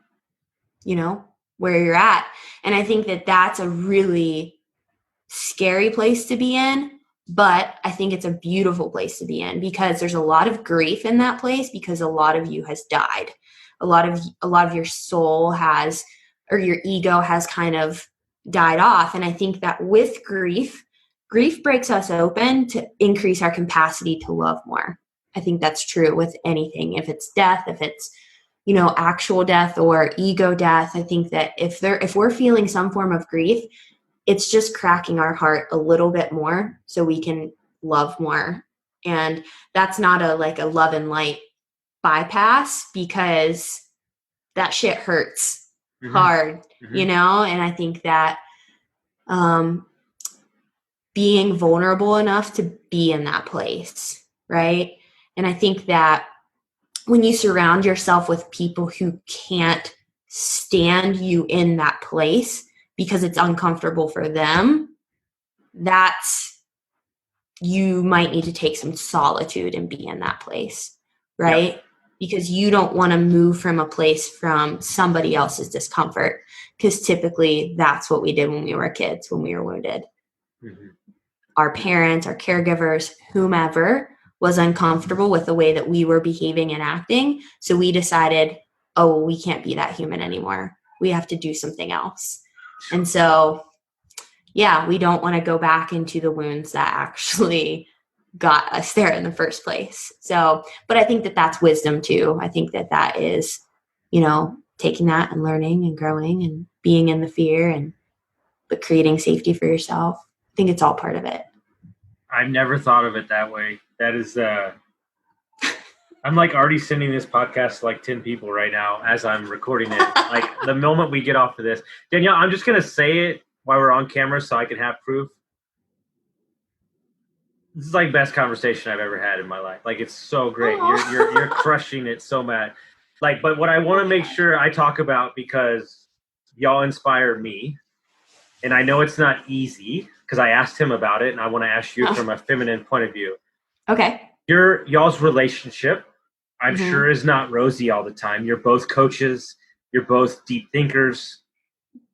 [SPEAKER 3] where you're at. And I think that that's a really scary place to be in, but I think it's a beautiful place to be in because there's a lot of grief in that place because a lot of you has died. A lot of your soul has, or your ego has kind of died off. And I think that with grief breaks us open to increase our capacity to love more. I think that's true with anything. If it's death, if it's, actual death or ego death, I think that if we're feeling some form of grief, it's just cracking our heart a little bit more so we can love more. And that's not a love and light bypass because that shit hurts hard, and I think that being vulnerable enough to be in that place, right? And I think that when you surround yourself with people who can't stand you in that place because it's uncomfortable for them, you might need to take some solitude and be in that place, right? Yep. Because you don't want to move from a place from somebody else's discomfort, because typically that's what we did when we were kids, when we were wounded. Our parents, our caregivers, whomever was uncomfortable with the way that we were behaving and acting. So we decided, oh, we can't be that human anymore. We have to do something else. And so, yeah, we don't want to go back into the wounds that actually got us there in the first place. So, but I think that that's wisdom too. I think that that is, taking that and learning and growing and being in the fear but creating safety for yourself. I think it's all part of it.
[SPEAKER 2] I've never thought of it that way. That is, I'm like already sending this podcast to like 10 people right now as I'm recording it. Like the moment we get off of this, Danielle, I'm just going to say it while we're on camera so I can have proof. This is like best conversation I've ever had in my life. Like, it's so great.
[SPEAKER 3] Aw.
[SPEAKER 2] You're crushing it so bad. Like, but what I want to make sure I talk about, because y'all inspire me, and I know it's not easy because I asked him about it, and I want to ask you from a feminine point of view.
[SPEAKER 3] Okay.
[SPEAKER 2] Y'all's relationship, I'm
[SPEAKER 3] Mhm.
[SPEAKER 2] sure, is not rosy all the time. You're both coaches. You're both deep thinkers.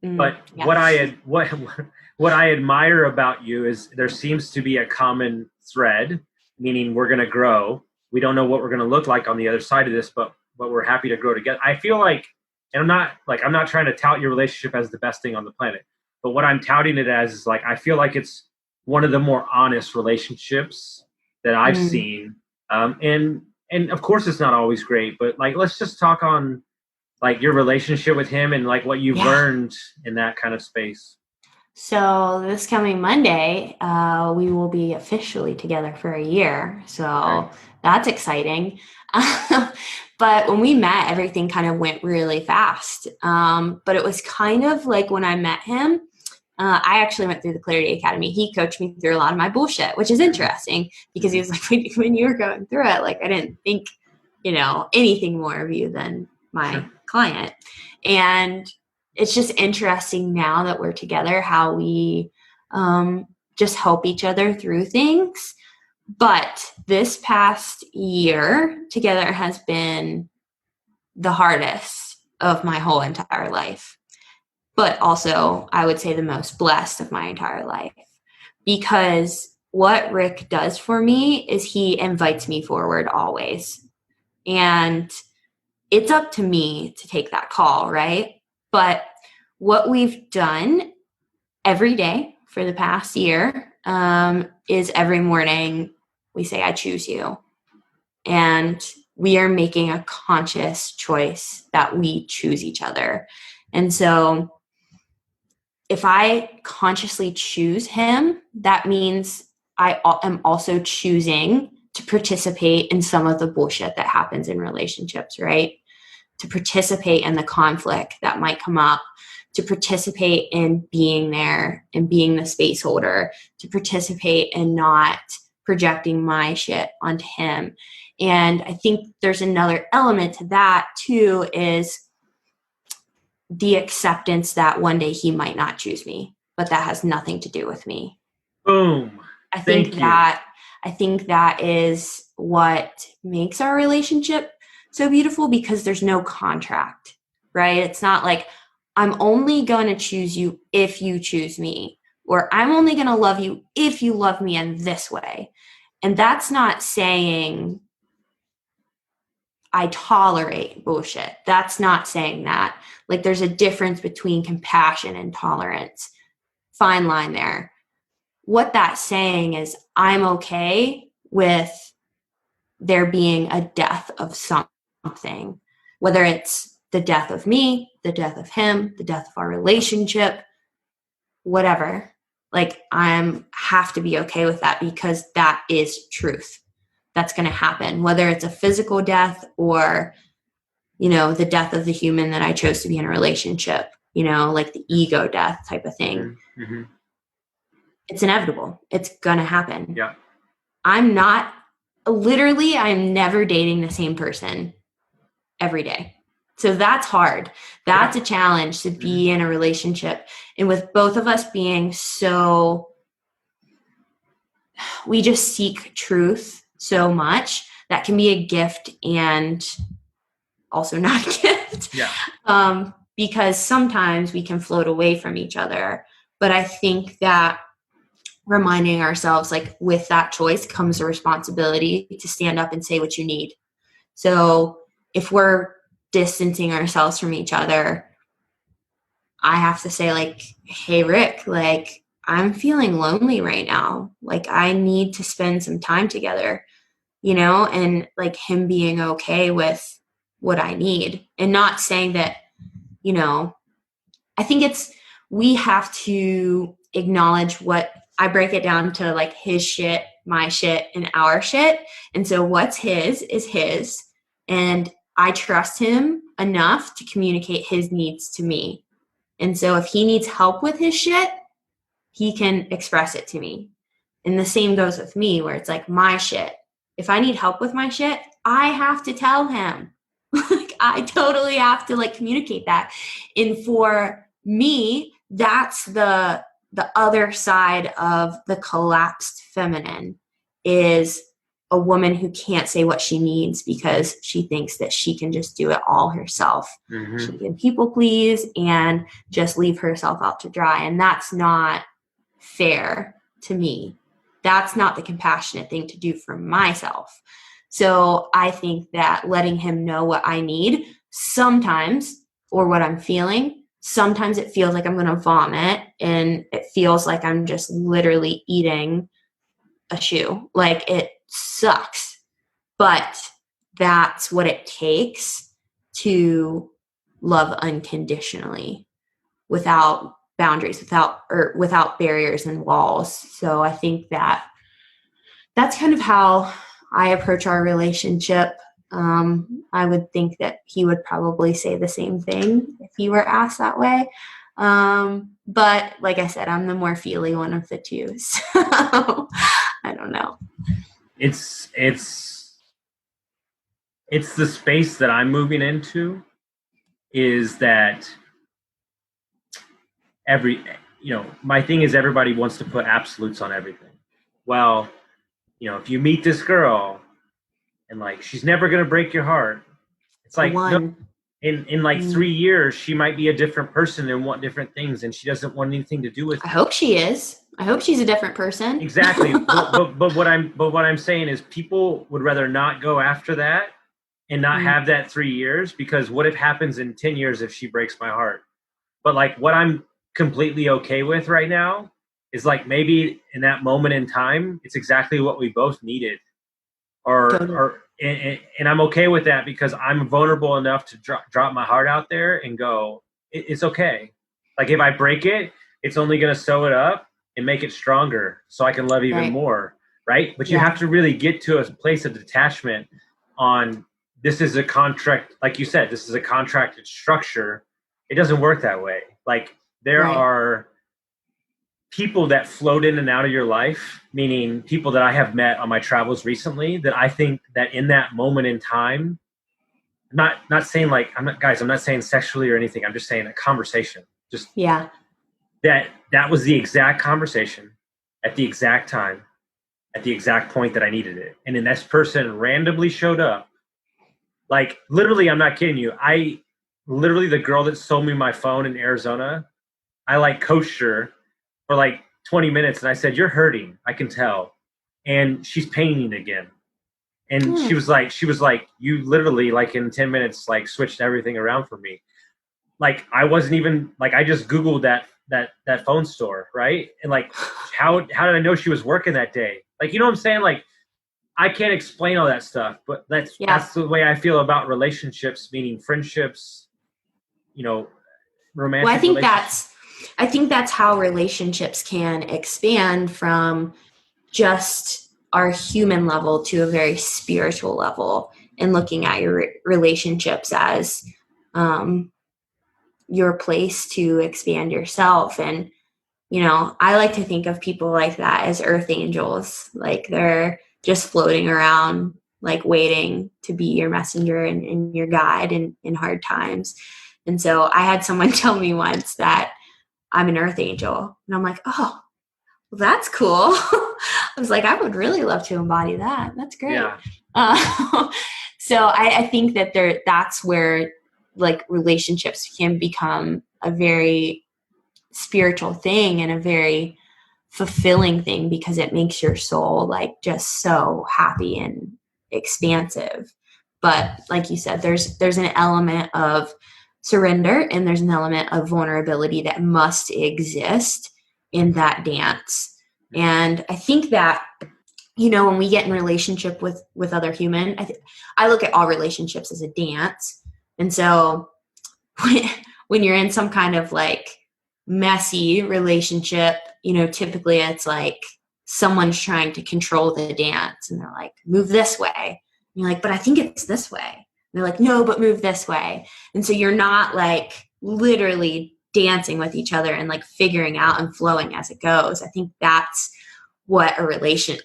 [SPEAKER 2] But
[SPEAKER 3] Yeah.
[SPEAKER 2] what I admire about you is there seems to be a common thread, meaning we're going to grow. We don't know what we're going to look like on the other side of this, but we're happy to grow together. I feel like, and I'm not trying to tout your relationship as the best thing on the planet, but what I'm touting it as is like, I feel like it's one of the more honest relationships that I've seen. And of course it's not always great, but like, let's just talk on like your relationship with him and like what you've learned in that kind of space.
[SPEAKER 3] So this coming Monday, we will be officially together for a year. So that's exciting. But when we met, everything kind of went really fast. But it was kind of like when I met him, I actually went through the Clarity Academy. He coached me through a lot of my bullshit, which is interesting because he was like, when you were going through it, like I didn't think, anything more of you than my client. And it's just interesting now that we're together, how we just help each other through things. But this past year together has been the hardest of my whole entire life. But also, I would say the most blessed of my entire life. Because what Rick does for me is he invites me forward always. And it's up to me to take that call, right? But what we've done every day for the past year is every morning we say, I choose you. And we are making a conscious choice that we choose each other. And so if I consciously choose him, that means I am also choosing to participate in some of the bullshit that happens in relationships, right? To participate in the conflict that might come up, to participate in being there and being the space holder, to participate in not projecting my shit onto him. And I think there's another element to that too, is the acceptance that one day he might not choose me, but that has nothing to do with me.
[SPEAKER 2] Boom.
[SPEAKER 3] I think that is what makes our relationship so beautiful, because there's no contract, right? It's not like I'm only going to choose you if you choose me, or I'm only going to love you if you love me in this way. And that's not saying I tolerate bullshit. That's not saying that. Like, there's a difference between compassion and tolerance. Fine line there. What that's saying is I'm okay with there being a death of something, whether it's the death of me, the death of him, the death of our relationship, whatever. Like, I have to be okay with that, because that is truth. That's going to happen, whether it's a physical death or, the death of the human that I chose to be in a relationship, like the ego death type of thing.
[SPEAKER 2] Mm-hmm.
[SPEAKER 3] It's inevitable. It's going to happen.
[SPEAKER 2] Yeah.
[SPEAKER 3] I'm never dating the same person every day. So that's hard. That's a challenge, to be in a relationship. And with both of us being we just seek truth so much, that can be a gift and also not a gift.
[SPEAKER 2] Yeah.
[SPEAKER 3] Because sometimes we can float away from each other. But I think that reminding ourselves, like, with that choice comes a responsibility to stand up and say what you need. So if we're distancing ourselves from each other, I have to say, like, hey, Rick, like, I'm feeling lonely right now. Like, I need to spend some time together, and like him being okay with what I need, and not saying that, I think we have to acknowledge what I break it down to, like, his shit, my shit, and our shit. And so what's his is his. And I trust him enough to communicate his needs to me. And so if he needs help with his shit, he can express it to me. And the same goes with me, where it's like my shit. If I need help with my shit, I have to tell him. Like, I totally have to like communicate that. And for me, that's the other side of the collapsed feminine, is a woman who can't say what she needs because she thinks that she can just do it all herself.
[SPEAKER 2] Mm-hmm.
[SPEAKER 3] She can people please and just leave herself out to dry. And that's not fair to me. That's not the compassionate thing to do for myself. So I think that letting him know what I need sometimes, or what I'm feeling, sometimes it feels like I'm going to vomit, and it feels like I'm just literally eating a shoe. Like, it sucks, but that's what it takes to love unconditionally, without boundaries, without barriers and walls. So I think that that's kind of how I approach our relationship. I would think that he would probably say the same thing if he were asked that way. But like I said, I'm the more feely one of the two. So I don't know.
[SPEAKER 2] It's the space that I'm moving into, is that my thing is everybody wants to put absolutes on everything. Well, if you meet this girl and like she's never going to break your heart, it's like, no, in like 3 years she might be a different person and want different things, and she doesn't want anything to do with it.
[SPEAKER 3] I hope she is. I hope she's a different person.
[SPEAKER 2] Exactly. but what I'm saying is, people would rather not go after that and not have that 3 years, because what if happens in 10 years if she breaks my heart? But like, what I'm completely okay with right now is like, maybe in that moment in time, it's exactly what we both needed, and I'm okay with that, because I'm vulnerable enough to drop my heart out there and go, it's okay. Like, if I break it, it's only going to sew it up and make it stronger so I can love even more. Right. But you have to really get to a place of detachment on, this is a contract. Like you said, this is a contracted structure. It doesn't work that way. Like, there are people that float in and out of your life, meaning people that I have met on my travels recently, that I think that in that moment in time, not saying like, I'm not saying sexually or anything. I'm just saying a conversation. Just that was the exact conversation at the exact time, at the exact point that I needed it. And then this person randomly showed up. Like, literally, I'm not kidding you. The girl that sold me my phone in Arizona, I like coached her for like 20 minutes. And I said, you're hurting. I can tell. And she's painting again. And she was like, you literally, like, in 10 minutes, like, switched everything around for me. Like, I wasn't even like, I just Googled that phone store. Right. And like, how did I know she was working that day? Like, you know what I'm saying? Like, I can't explain all that stuff, but that's the way I feel about relationships, meaning friendships, romantic.
[SPEAKER 3] Well, I think that's how relationships can expand from just our human level to a very spiritual level, and looking at your relationships as your place to expand yourself. And, I like to think of people like that as earth angels. Like, they're just floating around, like, waiting to be your messenger and your guide in hard times. And so I had someone tell me once that I'm an earth angel. And I'm like, oh, well, that's cool. I was like, I would really love to embody that. That's great. Yeah. So I think that that's where, like, relationships can become a very spiritual thing and a very fulfilling thing, because it makes your soul, like, just so happy and expansive. But like you said, there's an element of surrender, and there's an element of vulnerability that must exist in that dance. And I think that, when we get in relationship with other human, I look at all relationships as a dance. And so when you're in some kind of like messy relationship, typically it's like someone's trying to control the dance, and they're like, move this way. And you're like, but I think it's this way. And they're like, no, but move this way. And so you're not like literally dancing with each other and like figuring out and flowing as it goes. I think that's what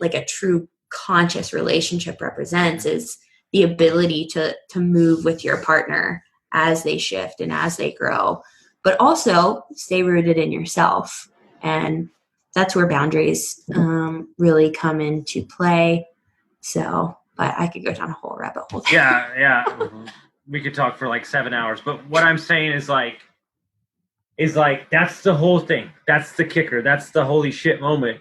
[SPEAKER 3] like a true conscious relationship represents is the ability to move with your partner as they shift and as they grow, but also stay rooted in yourself. And that's where boundaries really come into play. So, but I could go down a whole rabbit hole.
[SPEAKER 2] Yeah. We could talk for like 7 hours, but what I'm saying is like, that's the whole thing. That's the kicker. That's the holy shit moment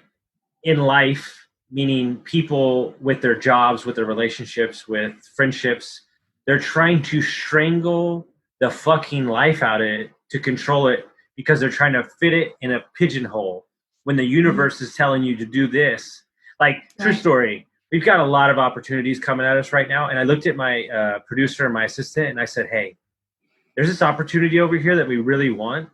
[SPEAKER 2] in life, meaning people with their jobs, with their relationships, with friendships, they're trying to strangle the fucking life out of it to control it because they're trying to fit it in a pigeonhole when the universe is telling you to do this. Like, true story. We've got a lot of opportunities coming at us right now. And I looked at my producer and my assistant and I said, hey, there's this opportunity over here that we really want,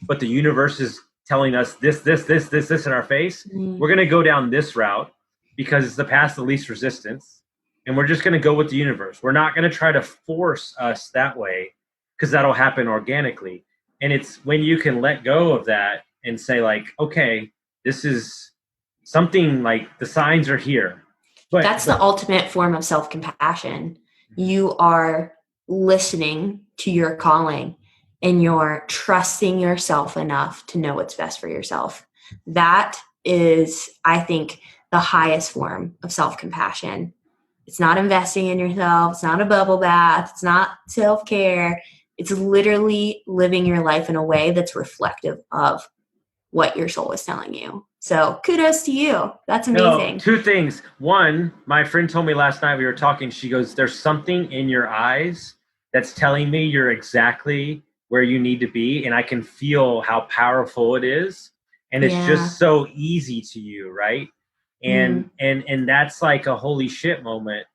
[SPEAKER 2] but the universe is telling us this in our face. We're going to go down this route because it's the path of least resistance. And we're just going to go with the universe. We're not going to try to force us that way because that'll happen organically. And it's when you can let go of that and say like, okay, this is something, like the signs are here.
[SPEAKER 3] That's the ultimate form of self-compassion. You are listening to your calling and you're trusting yourself enough to know what's best for yourself. That is, I think, the highest form of self-compassion. It's not investing in yourself. It's not a bubble bath. It's not self-care. It's literally living your life in a way that's reflective of what your soul is telling you. So kudos to you. That's amazing.
[SPEAKER 2] No, two things. One, my friend told me last night we were talking, she goes, there's something in your eyes that's telling me you're exactly where you need to be. And I can feel how powerful it is. And it's just so easy to you, right? And and that's like a holy shit moment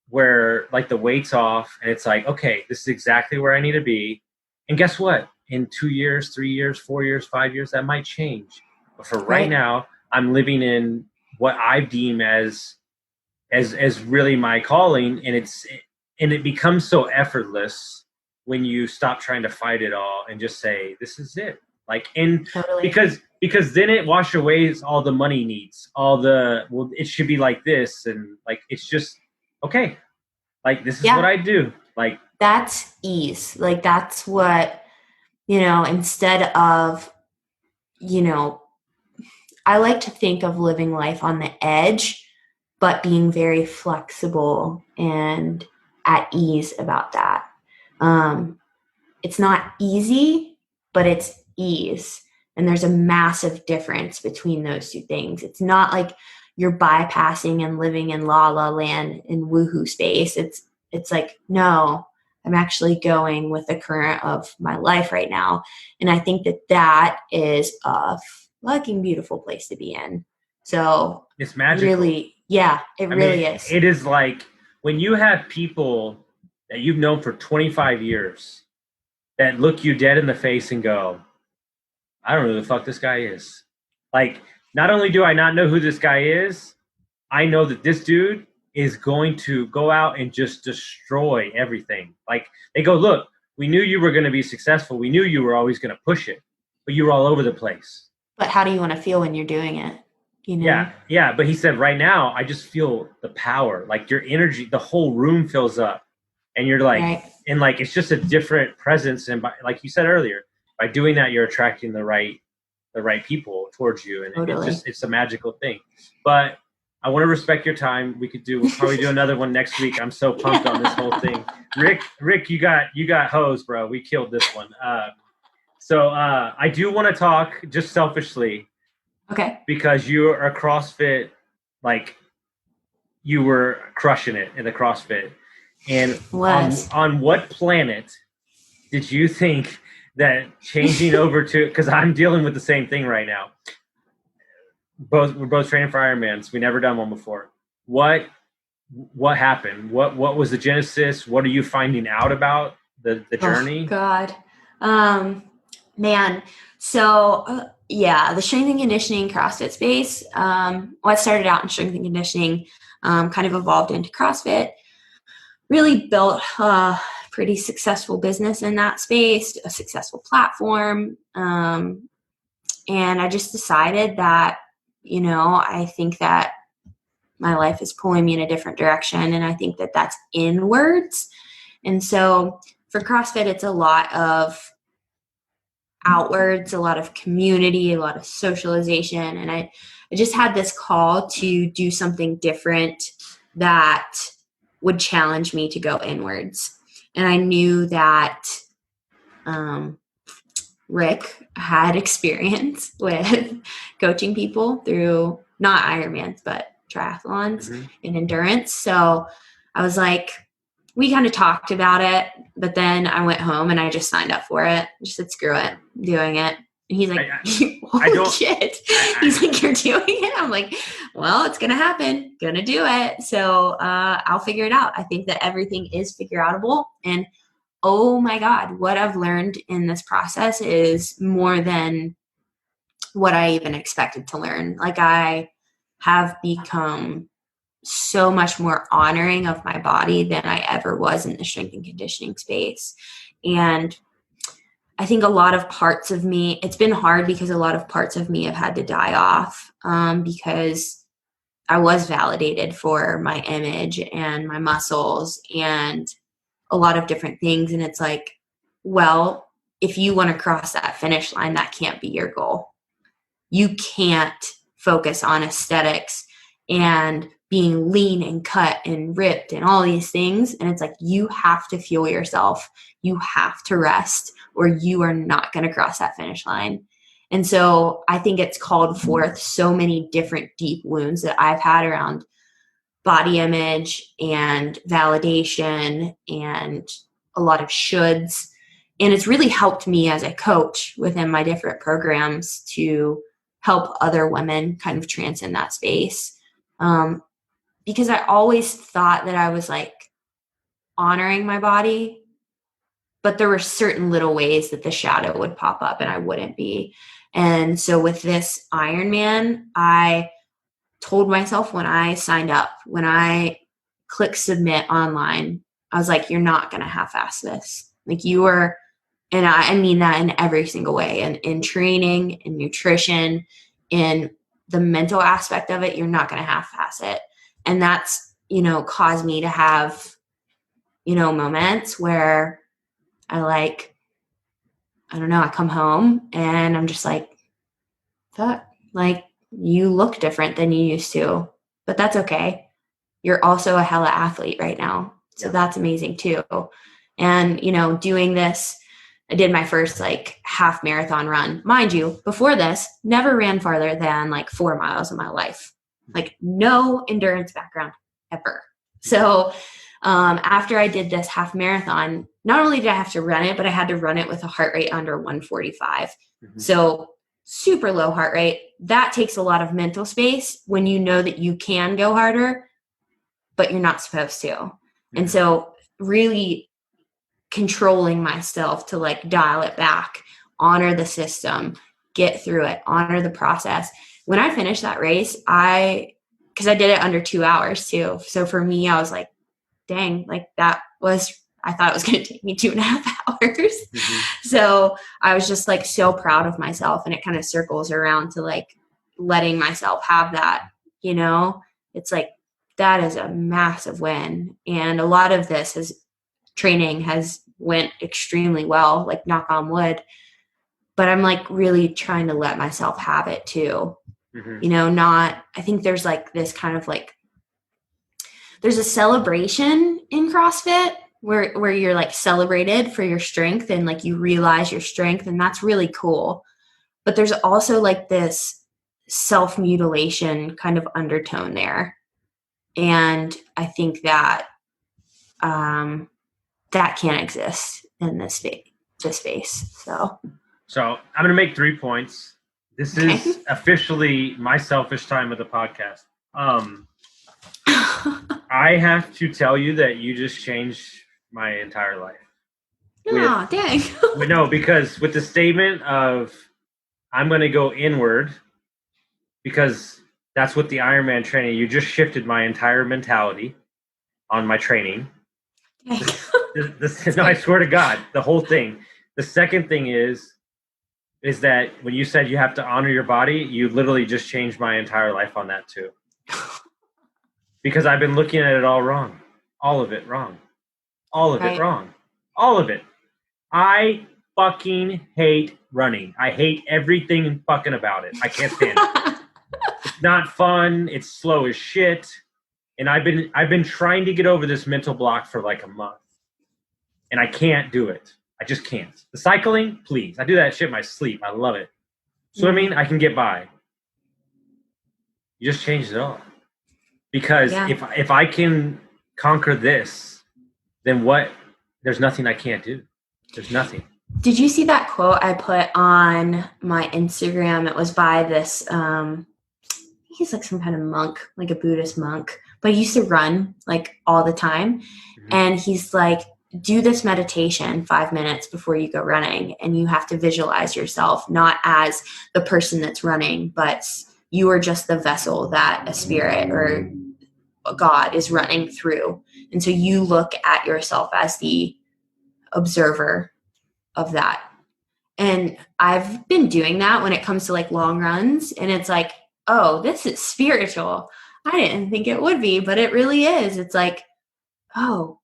[SPEAKER 2] where like the weight's off and it's like, okay, this is exactly where I need to be. And guess what? In 2 years, 3 years, 4 years, 5 years, that might change. But for right now, I'm living in what I deem as really my calling, and it becomes so effortless when you stop trying to fight it all and just say, this is it. Like, and because then it washes away all the money needs, well, it should be like this, and like it's just okay. Like this is what I do. Like
[SPEAKER 3] that's ease. Like that's what, instead of, I like to think of living life on the edge, but being very flexible and at ease about that. It's not easy, but it's ease. And there's a massive difference between those two things. It's not like you're bypassing and living in la la land in woohoo space. It's like, no, I'm actually going with the current of my life right now. And I think that is a fucking beautiful place to be in. So
[SPEAKER 2] it's magical.
[SPEAKER 3] Really, it really is.
[SPEAKER 2] It is like when you have people that you've known for 25 years that look you dead in the face and go, I don't know who the fuck this guy is. Like, not only do I not know who this guy is, I know that this dude is going to go out and just destroy everything. Like, they go, look, we knew you were going to be successful. We knew you were always going to push it, but you were all over the place.
[SPEAKER 3] But how do you want to feel when you're doing it?
[SPEAKER 2] Yeah. But he said, right now, I just feel the power. Like, your energy, the whole room fills up. And you're like, and like, it's just a different presence. And by, like you said earlier, by doing that, you're attracting the right people towards you. And it's a magical thing. But I want to respect your time. We'll probably do another one next week. I'm so pumped on this whole thing. Rick, you got hosed, bro. We killed this one. So I do want to talk just selfishly.
[SPEAKER 3] Okay.
[SPEAKER 2] Because you are a CrossFit, like you were crushing it in the CrossFit. And on what planet did you think that changing over to, because I'm dealing with the same thing right now. We're both training for Ironmans. We never done one before. What happened? What was the genesis? What are you finding out about the journey?
[SPEAKER 3] Oh, God. Man. So the strength and conditioning CrossFit space. I started out in strength and conditioning, kind of evolved into CrossFit, really built a pretty successful business in that space, a successful platform. And I just decided that I think that my life is pulling me in a different direction. And I think that that's inwards. And so for CrossFit, it's a lot of outwards, a lot of community, a lot of socialization. And I just had this call to do something different that would challenge me to go inwards. And I knew that Rick had experience with coaching people through not Ironmans, but triathlons and endurance. So I was like, we kind of talked about it, but then I went home and I just signed up for it. I just said, screw it, I'm doing it. And he's like, holy shit. He's like, you're doing it? I'm like, well, it's going to happen. Going to do it. So I'll figure it out. I think that everything is figure outable. And oh my God, what I've learned in this process is more than what I even expected to learn. Like, I have become so much more honoring of my body than I ever was in the strength and conditioning space. And I think a lot of parts of me, it's been hard because a lot of parts of me have had to die off because I was validated for my image and my muscles and a lot of different things. And it's like, well, if you want to cross that finish line, that can't be your goal. You can't focus on aesthetics and being lean and cut and ripped and all these things. And it's like, you have to fuel yourself. You have to rest, or you are not going to cross that finish line. And so I think it's called forth so many different deep wounds that I've had around body image and validation and a lot of shoulds. And it's really helped me as a coach within my different programs to help other women kind of transcend that space. Because I always thought that I was like honoring my body, but there were certain little ways that the shadow would pop up and I wouldn't be. And so with this Ironman, I told myself when I signed up, when I clicked submit online, I was like, you're not going to half-ass this. Like, you are, and I mean that in every single way, and in training, in nutrition, in the mental aspect of it, you're not going to half-ass it. And that's, caused me to have, moments where I come home and I'm just like, fuck, like, you look different than you used to, but that's okay. You're also a hella athlete right now. So that's amazing too. And, doing this, I did my first half marathon run. Mind you, before this, never ran farther than 4 miles in my life. No endurance background ever. So after I did this half marathon, not only did I have to run it, but I had to run it with a heart rate under 145. So super low heart rate. That takes a lot of mental space when you know that you can go harder, but you're not supposed to. And so really controlling myself to dial it back, honor the system, get through it, honor the process. When I finished that race, because I did it under 2 hours too. So for me, I was like, dang, I thought it was going to take me 2.5 hours. So I was just so proud of myself, and it kind of circles around to letting myself have that, it's that is a massive win. And a lot of this training has went extremely well, knock on wood, but I'm really trying to let myself have it too. I think there's this kind of there's a celebration in CrossFit where you're celebrated for your strength and you realize your strength, and that's really cool. But there's also this self-mutilation kind of undertone there. And I think that that can't exist in this space. So
[SPEAKER 2] I'm going to make 3 points. This is officially my selfish time of the podcast. I have to tell you that you just changed my entire life.
[SPEAKER 3] Oh, dang.
[SPEAKER 2] No, because with the statement of I'm going to go inward, because that's what the Ironman training, you just shifted my entire mentality on my training. No, I swear to God, the whole thing. The second thing is is that when you said you have to honor your body, you literally just changed my entire life on that too. Because I've been looking at it all wrong. All of it wrong. All of it wrong. All of it. I fucking hate running. I hate everything fucking about it. I can't stand it. It's not fun. It's slow as shit. And I've been trying to get over this mental block for like a month. And I can't do it. I just can't. The cycling, please. I do that shit in my sleep. I love it. Swimming, I can get by. You just changed it all. Because if I can conquer this, then what? There's nothing I can't do. There's nothing.
[SPEAKER 3] Did you see that quote I put on my Instagram? It was by this, he's like some kind of monk, like a Buddhist monk, but he used to run like all the time. Mm-hmm. And he's like, do this meditation 5 minutes before you go running. And you have to visualize yourself, not as the person that's running, but you are just the vessel that a spirit or God is running through. And so you look at yourself as the observer of that. And I've been doing that when it comes to like long runs. And it's like, oh, this is spiritual. I didn't think it would be, but it really is. It's like, oh,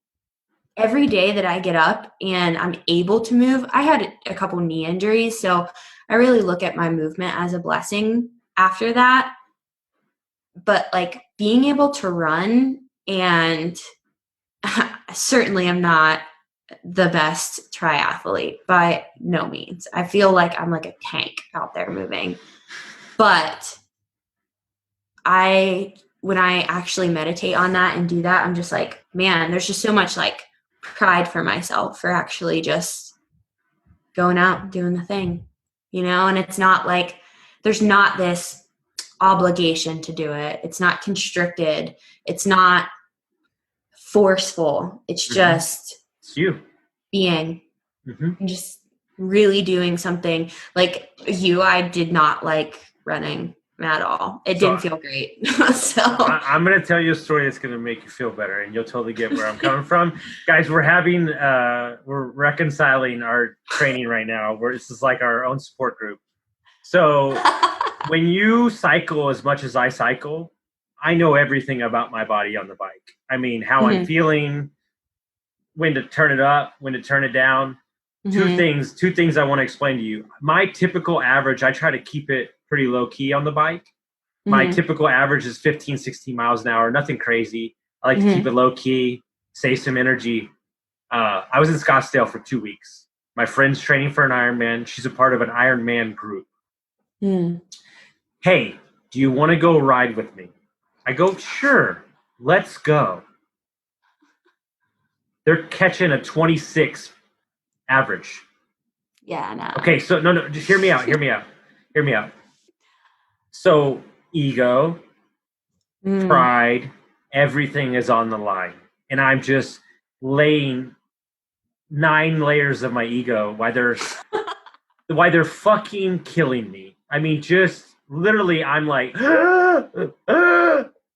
[SPEAKER 3] every day that I get up and I'm able to move, I had a couple knee injuries. So I really look at my movement as a blessing after that. But like being able to run, and certainly I'm not the best triathlete by no means. I feel like I'm like a tank out there moving. But when I actually meditate on that and do that, I'm just like, man, there's just so much like pride for myself for actually just going out and doing the thing, you know? And it's not like, there's not this obligation to do it. It's not constricted. It's not forceful. It's just
[SPEAKER 2] it's you
[SPEAKER 3] being and just really doing something. Like you, I did not like running at all. It didn't feel great. So
[SPEAKER 2] I'm going to tell you a story that's going to make you feel better, and you'll totally get where I'm coming from. Guys, we're reconciling our training right now. This is like our own support group. So when you cycle as much as I cycle, I know everything about my body on the bike. I mean, how I'm feeling, when to turn it up, when to turn it down. Two things I want to explain to you. My typical average, I try to keep it pretty low key on the bike. My typical average is 15, 16 miles an hour. Nothing crazy. I like to keep it low key, save some energy. I was in Scottsdale for 2 weeks. My friend's training for an Ironman. She's a part of an Ironman group. Hey, do you want to go ride with me? I go, sure, let's go. They're catching a 26 average.
[SPEAKER 3] Yeah, no.
[SPEAKER 2] Okay, so no, just hear me out. So ego, pride, everything is on the line. And I'm just laying 9 layers of my ego why they're fucking killing me. I mean, just literally I'm like, all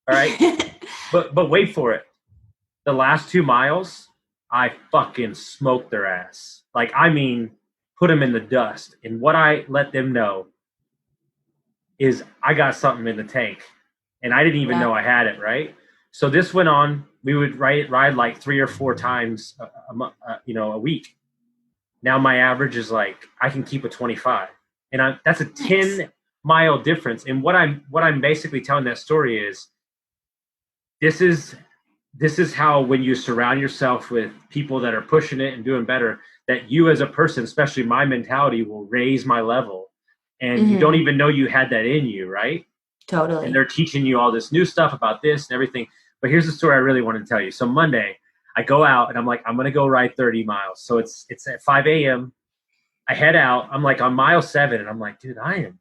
[SPEAKER 2] right. But wait for it. The last 2 miles, I fucking smoked their ass. Like, I mean, put them in the dust. And what I let them know is I got something in the tank, and I didn't even know I had it, right? So this went on. We would ride like 3 or 4 times a week. Now my average is like, I can keep a 25, and that's a 10-mile difference. And what I'm basically telling that story is, this is how, when you surround yourself with people that are pushing it and doing better, that you as a person, especially my mentality, will raise my level. And you don't even know you had that in you, right?
[SPEAKER 3] Totally.
[SPEAKER 2] And they're teaching you all this new stuff about this and everything. But here's the story I really want to tell you. So Monday, I go out and I'm like, I'm going to go ride 30 miles. So it's at 5 a.m. I head out. I'm like on mile 7, and I'm like, dude, I'm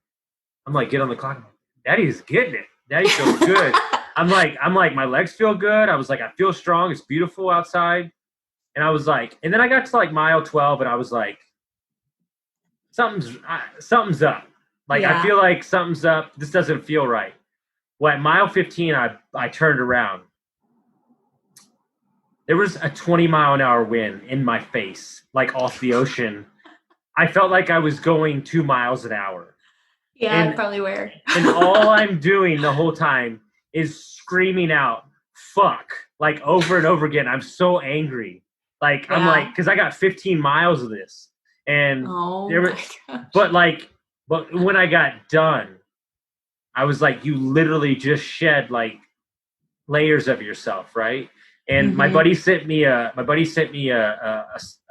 [SPEAKER 2] like, get on the clock. Daddy's getting it. Daddy feels good. I'm like, my legs feel good. I was like, I feel strong. It's beautiful outside. And I was like, and then I got to like mile 12, and I was like, something's up. Like, I feel like something's up. This doesn't feel right. Well, at mile 15, I turned around. There was a 20-mile-an-hour wind in my face, like off the ocean. I felt like I was going 2 miles an hour.
[SPEAKER 3] Yeah, probably were.
[SPEAKER 2] And all I'm doing the whole time is screaming out, fuck, like over and over again. I'm so angry. Like, I'm like, because I got 15 miles of this. And but when I got done, I was like, you literally just shed like layers of yourself, right? And my buddy sent me in an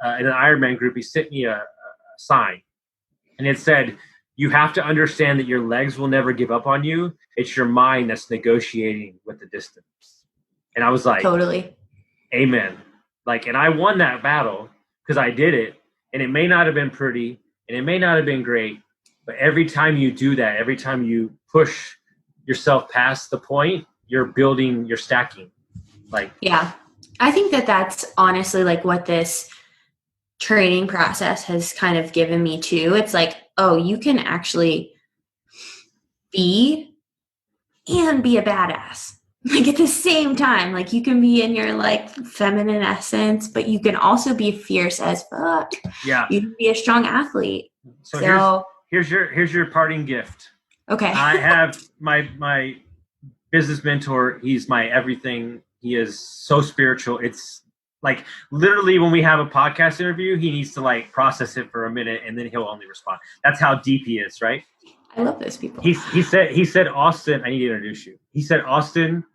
[SPEAKER 2] Ironman group. He sent me a sign, and it said, "You have to understand that your legs will never give up on you. It's your mind that's negotiating with the distance." And I was like,
[SPEAKER 3] totally,
[SPEAKER 2] amen. Like, and I won that battle because I did it. And it may not have been pretty, and it may not have been great, but every time you do that, every time you push yourself past the point, you're building, you're stacking. Like,
[SPEAKER 3] yeah, I think that that's honestly like what this training process has kind of given me too. It's like, oh, you can actually be a badass. Like at the same time, like you can be in your like feminine essence, but you can also be fierce as fuck.
[SPEAKER 2] Yeah.
[SPEAKER 3] You can be a strong athlete.
[SPEAKER 2] So here's your parting gift.
[SPEAKER 3] Okay.
[SPEAKER 2] I have my business mentor. He's my everything. He is so spiritual. It's like literally when we have a podcast interview, he needs to like process it for a minute and then he'll only respond. That's how deep he is, right?
[SPEAKER 3] I love those people.
[SPEAKER 2] He said, Austin, I need to introduce you. He said, Austin,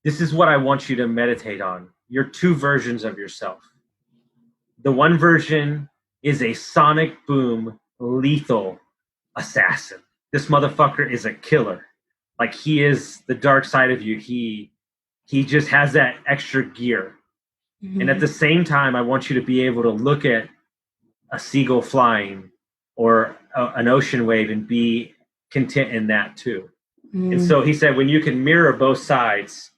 [SPEAKER 2] this is what I want you to meditate on. You're two versions of yourself. The one version is a sonic boom, lethal assassin. This motherfucker is a killer. Like he is the dark side of you. He just has that extra gear. And at the same time, I want you to be able to look at a seagull flying or an ocean wave and be content in that too. And so he said, when you can mirror both sides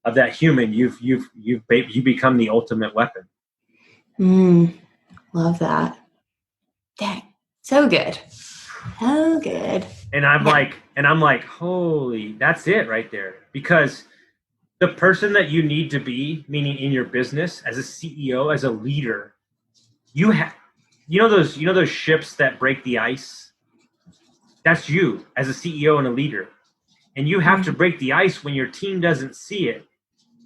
[SPEAKER 2] of that human, you become the ultimate weapon.
[SPEAKER 3] Love that. Dang, so good. So good.
[SPEAKER 2] And I'm like, holy, that's it right there. Because the person that you need to be, meaning in your business, as a CEO, as a leader, you know those ships that break the ice? That's you as a CEO and a leader. And you have to break the ice when your team doesn't see it.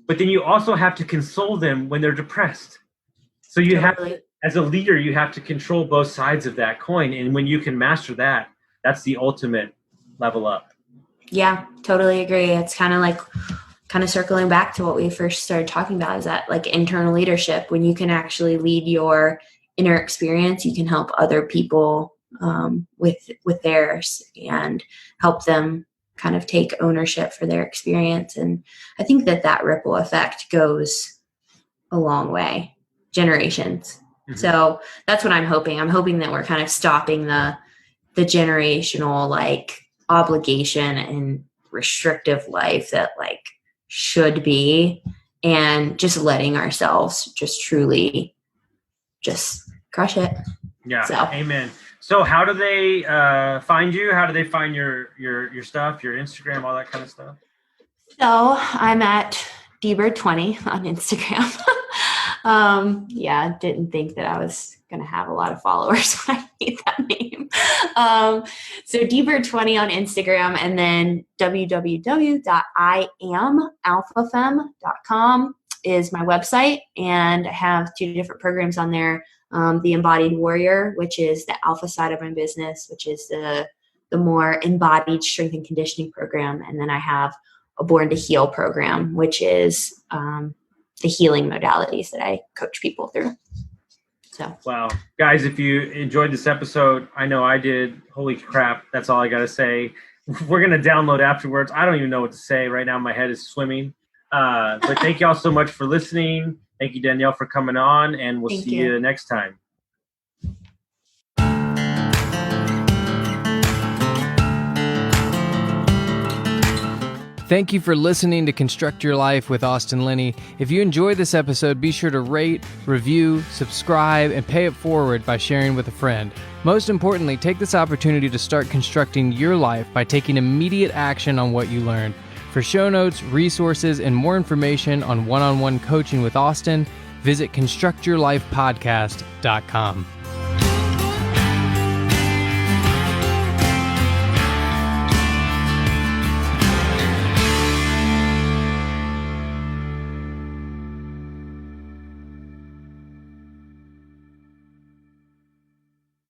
[SPEAKER 2] But then you also have to console them when they're depressed. So you have, as a leader, you have to control both sides of that coin. And when you can master that, that's the ultimate level up.
[SPEAKER 3] Yeah, totally agree. It's kind of circling back to what we first started talking about, is that like internal leadership. When you can actually lead your inner experience, you can help other people with theirs and help them kind of take ownership for their experience. And I think that ripple effect goes a long way, generations. So that's what I'm hoping. I'm hoping that we're kind of stopping the generational like obligation and restrictive life that like should be, and just letting ourselves just truly just crush it.
[SPEAKER 2] Yeah. So. Amen. So how do they find you? How do they find your stuff, your Instagram, all that kind of stuff?
[SPEAKER 3] So I'm at dbird20 on Instagram. Didn't think that I was going to have a lot of followers when I made that name. So dbird20 on Instagram, and then www.iamalphafemme.com is my website. And I have 2 different programs on there. The Embodied Warrior, which is the alpha side of my business, which is the more embodied strength and conditioning program. And then I have a Born to Heal program, which is the healing modalities that I coach people through. So,
[SPEAKER 2] wow. Guys, if you enjoyed this episode, I know I did. Holy crap. That's all I got to say. We're going to download afterwards. I don't even know what to say right now. My head is swimming. But thank you all so much for listening. Thank you, Danielle, for coming on, and we'll see you next time.
[SPEAKER 1] Thank you for listening to Construct Your Life with Austin Linney. If you enjoyed this episode, be sure to rate, review, subscribe, and pay it forward by sharing with a friend. Most importantly, take this opportunity to start constructing your life by taking immediate action on what you learned. For show notes, resources, and more information on one-on-one coaching with Austin, visit constructyourlifepodcast.com.